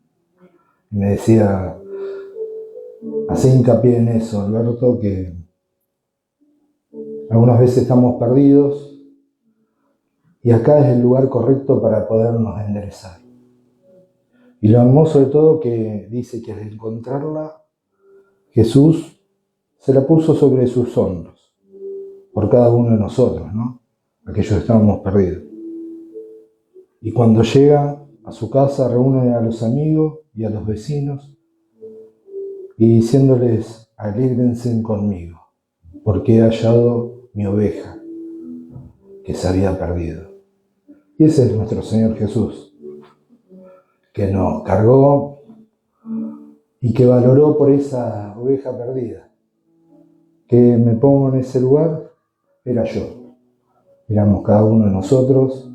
Y me decía, hace hincapié en eso, Alberto, que algunas veces estamos perdidos y acá es el lugar correcto para podernos enderezar. Y lo hermoso de todo que dice que al encontrarla, Jesús se la puso sobre sus hombros, por cada uno de nosotros, ¿no? Aquellos que estábamos perdidos. Y cuando llega a su casa, reúne a los amigos y a los vecinos y diciéndoles, alégrense conmigo, porque he hallado mi oveja que se había perdido. Y ese es nuestro Señor Jesús, que nos cargó y que valoró por esa oveja perdida. Que me pongo en ese lugar, era yo. Éramos cada uno de nosotros.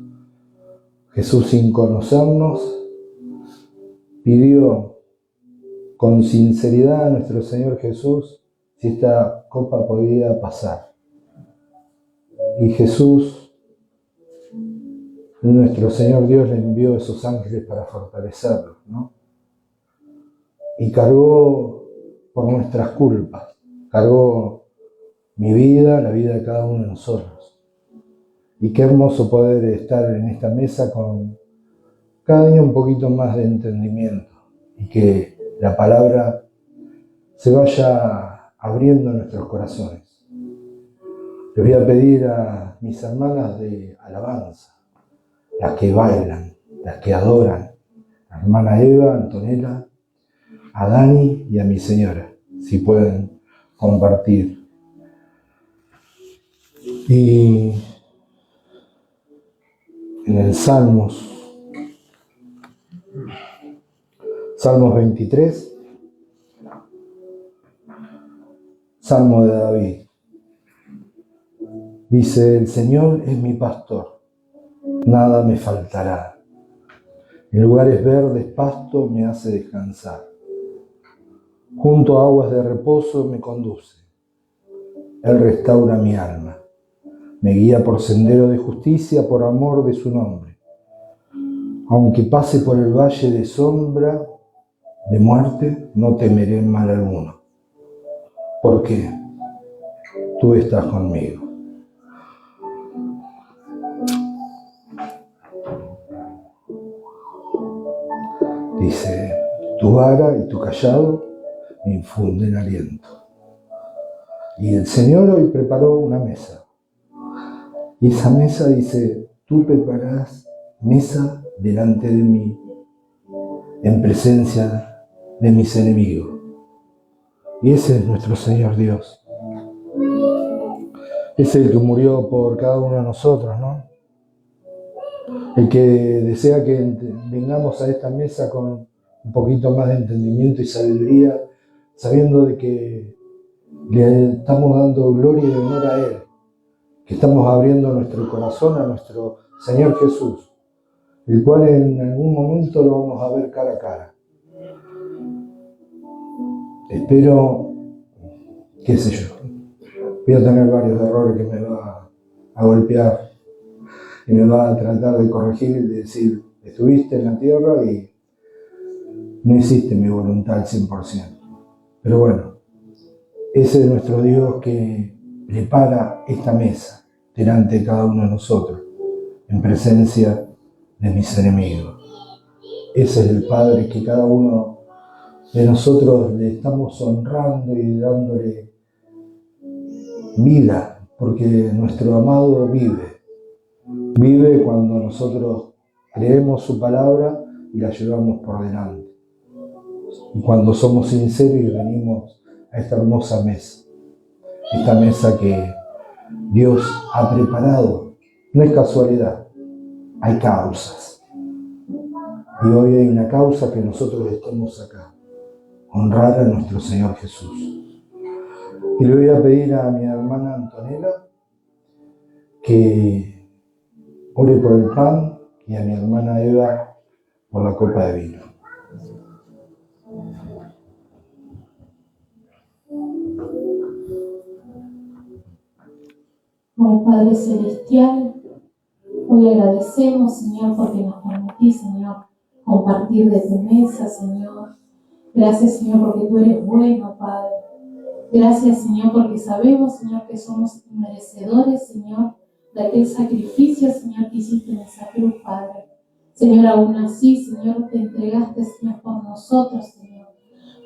Jesús, sin conocernos, pidió con sinceridad a nuestro Señor Jesús si esta copa podía pasar. Y Jesús, nuestro Señor Dios, le envió esos ángeles para fortalecerlo, ¿no? Y cargó por nuestras culpas, cargó mi vida, la vida de cada uno de nosotros. Y qué hermoso poder estar en esta mesa con cada día un poquito más de entendimiento y que la palabra se vaya abriendo en nuestros corazones. Les voy a pedir a mis hermanas de alabanza, las que bailan, las que adoran, a la hermana Eva, Antonella, a Dani y a mi señora, si pueden compartir. Y en el Salmos 23, Salmo de David, dice, el Señor es mi pastor, nada me faltará. En lugares verdes pasto me hace descansar. Junto a aguas de reposo me conduce. Él restaura mi alma. Me guía por sendero de justicia por amor de su nombre. Aunque pase por el valle de sombra de muerte, no temeré mal alguno. Porque tú estás conmigo. Dice, tu vara y tu cayado me infunden aliento. Y el Señor hoy preparó una mesa. Y esa mesa dice, tú prepararás mesa delante de mí, en presencia de mis enemigos. Y ese es nuestro Señor Dios. Es el que murió por cada uno de nosotros, ¿no? El que desea que vengamos a esta mesa con un poquito más de entendimiento y sabiduría, sabiendo de que le estamos dando gloria y honor a Él, que estamos abriendo nuestro corazón a nuestro Señor Jesús, el cual en algún momento lo vamos a ver cara a cara. Espero, qué sé yo, voy a tener varios errores que me va a golpear y me va a tratar de corregir y de decir, estuviste en la tierra y no hiciste mi voluntad al 100%. Pero bueno, ese es nuestro Dios que prepara esta mesa delante de cada uno de nosotros, en presencia de mis enemigos. Ese es el Padre que cada uno de nosotros le estamos honrando y dándole vida, porque nuestro amado vive. Vive cuando nosotros creemos su palabra y la llevamos por delante. Y cuando somos sinceros y venimos a esta hermosa mesa. Esta mesa que Dios ha preparado. No es casualidad, hay causas. Y hoy hay una causa que nosotros estemos acá. Honrar a nuestro Señor Jesús. Y le voy a pedir a mi hermana Antonella que Ore por el pan y a mi hermana Eva por la copa de vino. Oh Padre Celestial, hoy agradecemos, Señor, porque nos permitís, Señor, compartir de tu mesa, Señor. Gracias, Señor, porque tú eres bueno, Padre. Gracias, Señor, porque sabemos, Señor, que somos merecedores, Señor, de aquel sacrificio, Señor, que hiciste en esa cruz, Padre. Señor, aún así, Señor, te entregaste, Señor, por nosotros, Señor.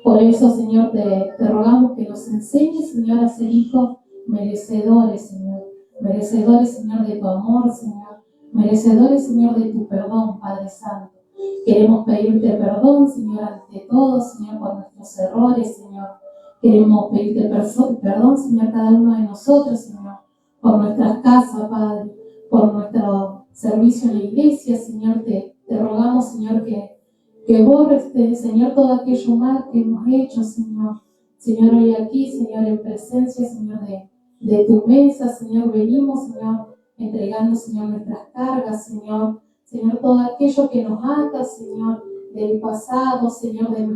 Por eso, Señor, te rogamos que nos enseñes, Señor, a ser hijos merecedores, Señor. Merecedores, Señor, de tu amor, Señor. Merecedores, Señor, de tu perdón, Padre Santo. Queremos pedirte perdón, Señor, ante todo, Señor, por nuestros errores, Señor. Queremos pedirte perdón, Señor, cada uno de nosotros, Señor, por nuestras casas, Padre, por nuestro servicio en la iglesia, Señor. Te rogamos, Señor, que borres, Señor, todo aquello mal que hemos hecho, Señor. Señor, hoy aquí, Señor, en presencia, Señor, de tu mesa, Señor, venimos, Señor, entregando, Señor, nuestras cargas, Señor. Señor, todo aquello que nos ata, Señor, del pasado, Señor, de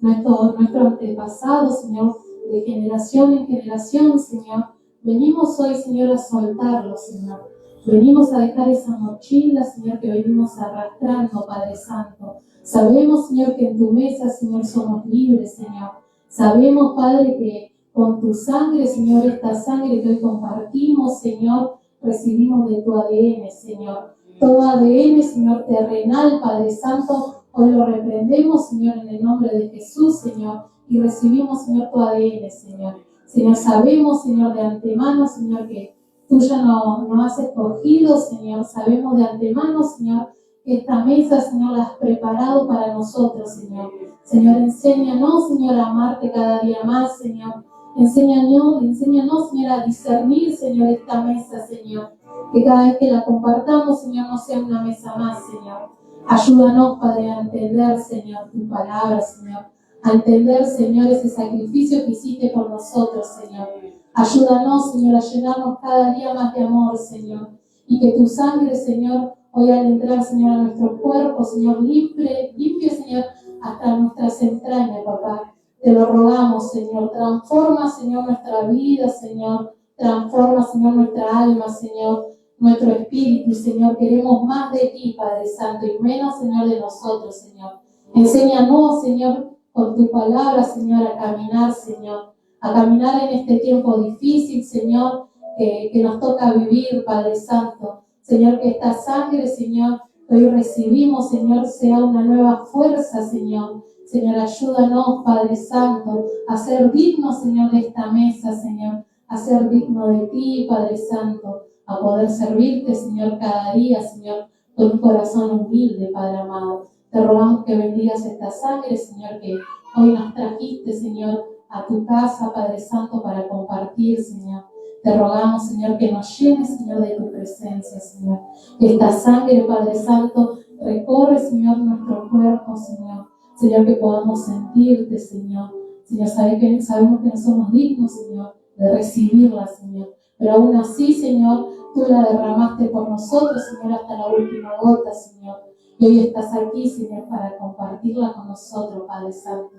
nuestro antepasado, Señor, de generación en generación, Señor. Venimos hoy, Señor, a soltarlo, Señor. Venimos a dejar esa mochila, Señor, que venimos arrastrando, Padre Santo. Sabemos, Señor, que en tu mesa, Señor, somos libres, Señor. Sabemos, Padre, que con tu sangre, Señor, esta sangre que hoy compartimos, Señor, recibimos de tu ADN, Señor. Todo ADN, Señor, terrenal, Padre Santo, hoy lo reprendemos, Señor, en el nombre de Jesús, Señor, y recibimos, Señor, tu ADN, Señor. Señor, sabemos, Señor, de antemano, Señor, que tú ya nos has escogido, Señor. Sabemos de antemano, Señor, que esta mesa, Señor, la has preparado para nosotros, Señor. Señor, enséñanos, Señor, a amarte cada día más, Señor. Enséñanos, Señor, a discernir, Señor, esta mesa, Señor. Que cada vez que la compartamos, Señor, no sea una mesa más, Señor. Ayúdanos, Padre, a entender, Señor, tu palabra, Señor. A entender, Señor, ese sacrificio que hiciste por nosotros, Señor. Ayúdanos, Señor, a llenarnos cada día más de amor, Señor. Y que tu sangre, Señor, hoy al entrar, Señor, a nuestro cuerpo, Señor, limpie, Señor, hasta nuestras entrañas, papá. Te lo rogamos, Señor. Transforma, Señor, nuestra vida, Señor. Transforma, Señor, nuestra alma, Señor. Nuestro espíritu, Señor. Queremos más de ti, Padre Santo, y menos, Señor, de nosotros, Señor. Enséñanos, Señor, con tu palabra, Señor, a caminar, Señor. A caminar en este tiempo difícil, Señor, que nos toca vivir, Padre Santo. Señor, que esta sangre, Señor, que hoy recibimos, Señor, sea una nueva fuerza, Señor. Señor, ayúdanos, Padre Santo, a ser dignos, Señor, de esta mesa, Señor. A ser digno de ti, Padre Santo. A poder servirte, Señor, cada día, Señor, con un corazón humilde, Padre amado. Te rogamos que bendigas esta sangre, Señor, que hoy nos trajiste, Señor, a tu casa, Padre Santo, para compartir, Señor. Te rogamos, Señor, que nos llenes, Señor, de tu presencia, Señor. Que esta sangre, Padre Santo, recorre, Señor, nuestro cuerpo, Señor. Señor, que podamos sentirte, Señor. Señor, sabemos que no somos dignos, Señor, de recibirla, Señor. Pero aún así, Señor, tú la derramaste por nosotros, Señor, hasta la última gota, Señor. Y hoy estás aquí, Señor, para compartirla con nosotros, Padre Santo.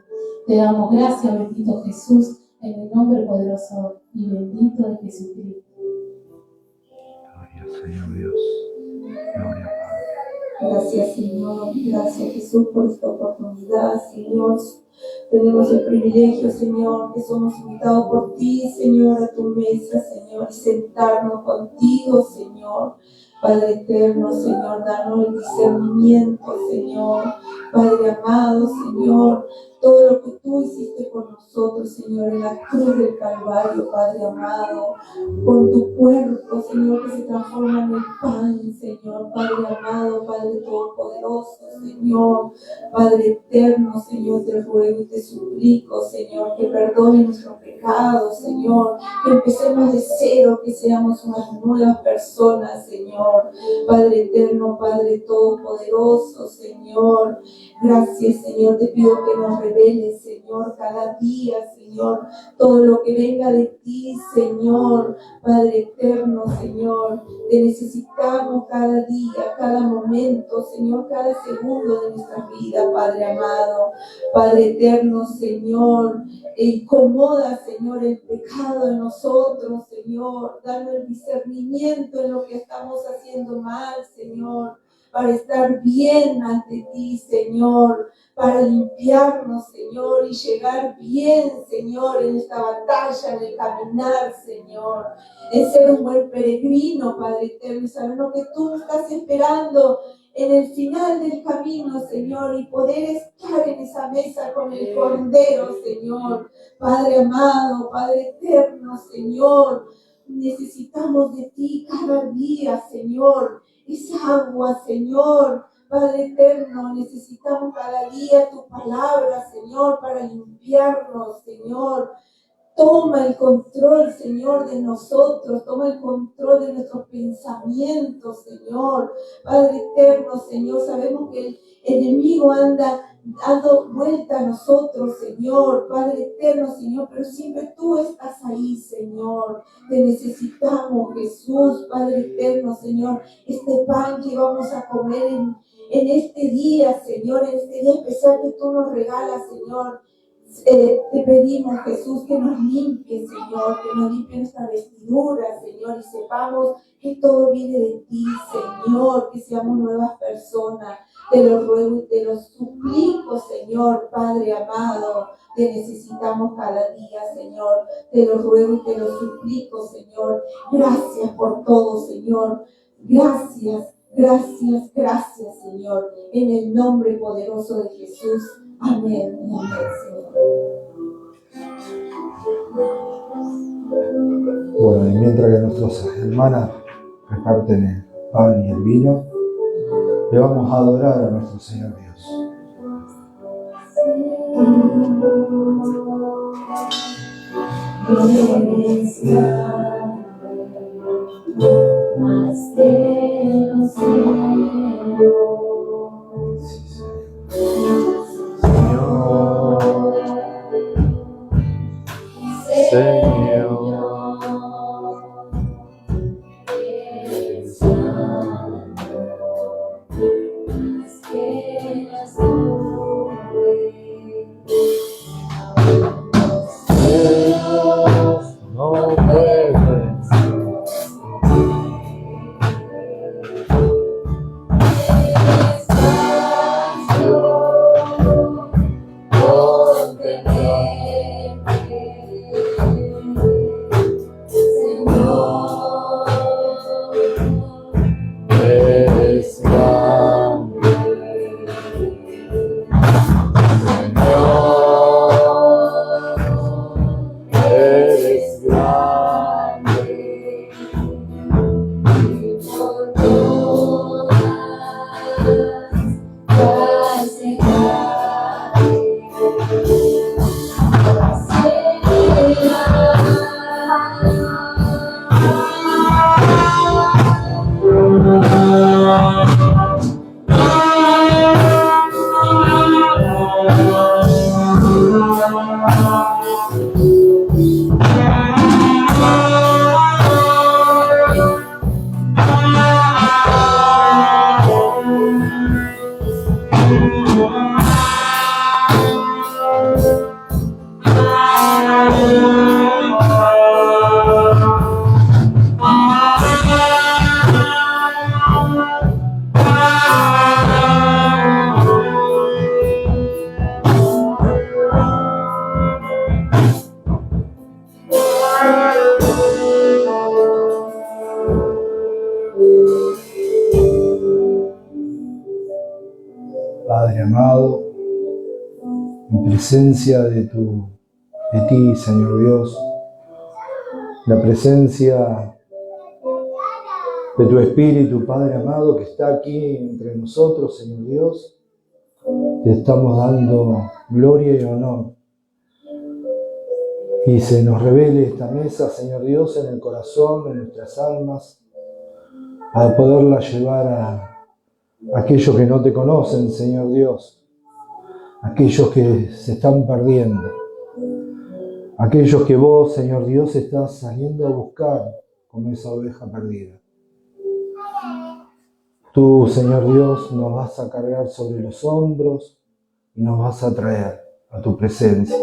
Te damos gracias, bendito Jesús, en el nombre poderoso y bendito de Jesucristo. Gloria, Señor Dios. Gloria, Padre. Gracias, Señor. Gracias, Jesús, por esta oportunidad, Señor. Tenemos el privilegio, Señor, que somos invitados por ti, Señor, a tu mesa, Señor, y sentarnos contigo, Señor. Padre eterno, Señor, danos el discernimiento, Señor. Padre amado, Señor, todo lo que tú hiciste por nosotros, Señor, en la cruz del Calvario, Padre amado, con tu cuerpo, Señor, que se transforma en el pan, Señor, Padre amado, Padre todopoderoso, Señor, Padre eterno, Señor, te ruego y te suplico, Señor, que perdone nuestros pecados, Señor, que empecemos de cero, que seamos unas nuevas personas, Señor, Padre eterno, Padre todopoderoso, Señor, Gracias, Señor, te pido que nos reveles, Señor, cada día, Señor, todo lo que venga de ti, Señor, Padre eterno, Señor. Te necesitamos cada día, cada momento, Señor, cada segundo de nuestra vida, Padre amado. Padre eterno, Señor, incomoda, Señor, el pecado en nosotros, Señor. Danos el discernimiento en lo que estamos haciendo mal, Señor, para estar bien ante ti, Señor, para limpiarnos, Señor, y llegar bien, Señor, en esta batalla, en el caminar, Señor, en ser un buen peregrino, Padre eterno, y sabemos que tú estás esperando en el final del camino, Señor, y poder estar en esa mesa con el Cordero, Señor. Padre amado, Padre eterno, Señor, necesitamos de ti cada día, Señor. Esa agua, Señor, Padre eterno, necesitamos cada día tu palabra, Señor, para limpiarnos, Señor. Toma el control, Señor, de nosotros, toma el control de nuestros pensamientos, Señor. Padre eterno, Señor, sabemos que el enemigo anda dando vuelta a nosotros, Señor, Padre eterno, Señor, pero siempre tú estás ahí, Señor. Te necesitamos, Jesús, Padre eterno, Señor. Este pan que vamos a comer en este día, Señor, en este día especial que tú nos regalas, Señor. Te pedimos, Jesús, que nos limpie, Señor, que nos limpie nuestra vestidura, Señor, y sepamos que todo viene de ti, Señor, que seamos nuevas personas. Te lo ruego y te lo suplico, Señor, Padre amado. Te necesitamos cada día, Señor. Te lo ruego y te lo suplico, Señor. Gracias por todo, Señor. Gracias, gracias, gracias, Señor. En el nombre poderoso de Jesús. Amén y amén, Señor. Bueno, y mientras que nuestras hermanas reparten el pan y el vino, le vamos a adorar a nuestro Señor Dios. Eres grande, más de los cielos. Padre amado, en presencia de ti, Señor Dios, la presencia de tu Espíritu, Padre amado, que está aquí entre nosotros, Señor Dios, te estamos dando gloria y honor. Y se nos revele esta mesa, Señor Dios, en el corazón, en nuestras almas, para poderla llevar a aquellos que no te conocen, Señor Dios, aquellos que se están perdiendo, aquellos que vos, Señor Dios, estás saliendo a buscar como esa oveja perdida. Tú, Señor Dios, nos vas a cargar sobre los hombros y nos vas a traer a tu presencia.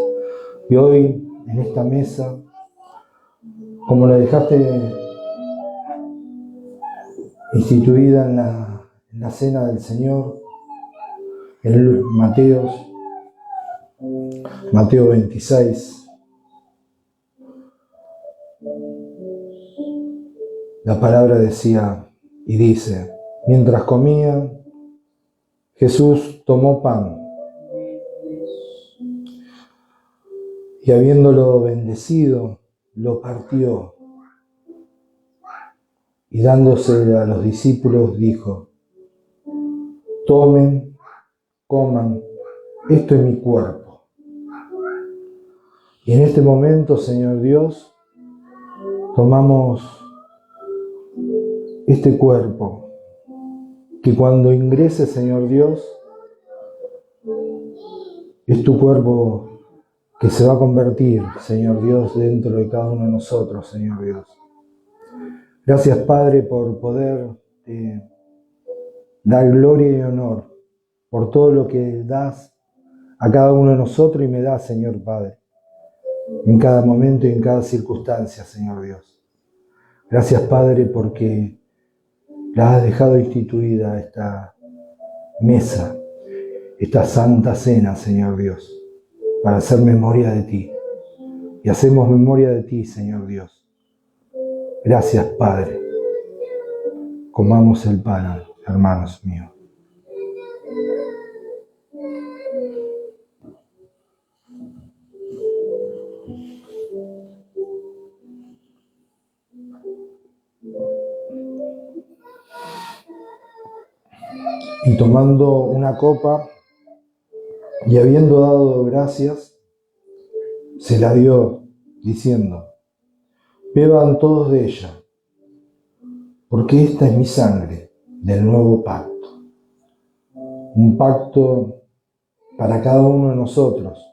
Y hoy, en esta mesa, como la dejaste instituida en la cena del Señor, en Mateo 26, la palabra decía y dice: mientras comían, Jesús tomó pan y habiéndolo bendecido, lo partió y dándose a los discípulos dijo: tomen, coman, esto es mi cuerpo. Y en este momento, Señor Dios, tomamos este cuerpo, que cuando ingrese, Señor Dios, es tu cuerpo que se va a convertir, Señor Dios, dentro de cada uno de nosotros, Señor Dios. Gracias, Padre, por poder dar gloria y honor por todo lo que das a cada uno de nosotros y me das, Señor Padre, en cada momento y en cada circunstancia, Señor Dios. Gracias, Padre, porque la has dejado instituida esta mesa, esta santa cena, Señor Dios, para hacer memoria de ti. Y hacemos memoria de ti, Señor Dios. Gracias, Padre. Comamos el pan, hermanos míos. Y tomando una copa y habiendo dado gracias, se la dio, diciendo: beban todos de ella, porque esta es mi sangre del nuevo pacto. Un pacto para cada uno de nosotros,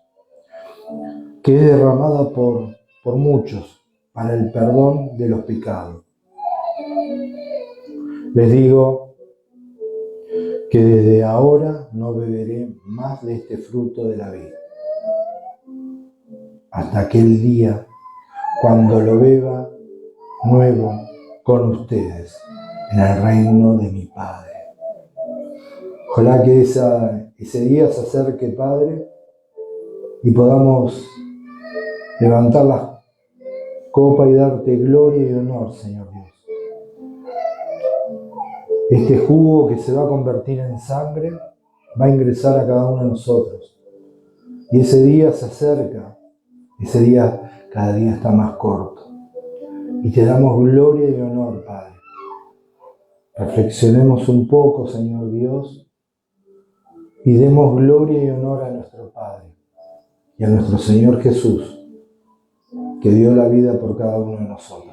que es derramada por muchos para el perdón de los pecados. Les digo que desde ahora no beberé más de este fruto de la vida, hasta aquel día cuando lo beba nuevo con ustedes en el reino de mi Padre. Ojalá que ese día se acerque, Padre, y podamos levantar la copa y darte gloria y honor, Señor Dios. Este jugo que se va a convertir en sangre va a ingresar a cada uno de nosotros. Y ese día se acerca, ese día cada día está más corto. Y te damos gloria y honor, Padre. Reflexionemos un poco, Señor Dios, y demos gloria y honor a nuestro Padre y a nuestro Señor Jesús, que dio la vida por cada uno de nosotros.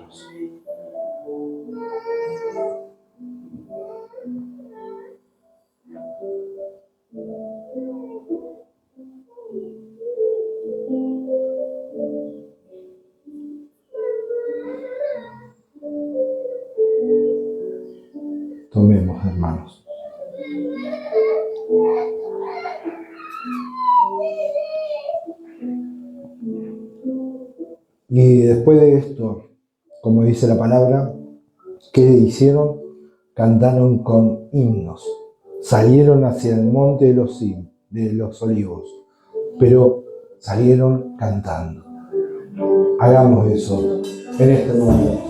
Tomemos, hermanos. Y después de esto, como dice la palabra, ¿qué hicieron? Cantaron con himnos. Salieron hacia el monte de los olivos, pero salieron cantando. Hagamos eso en este momento.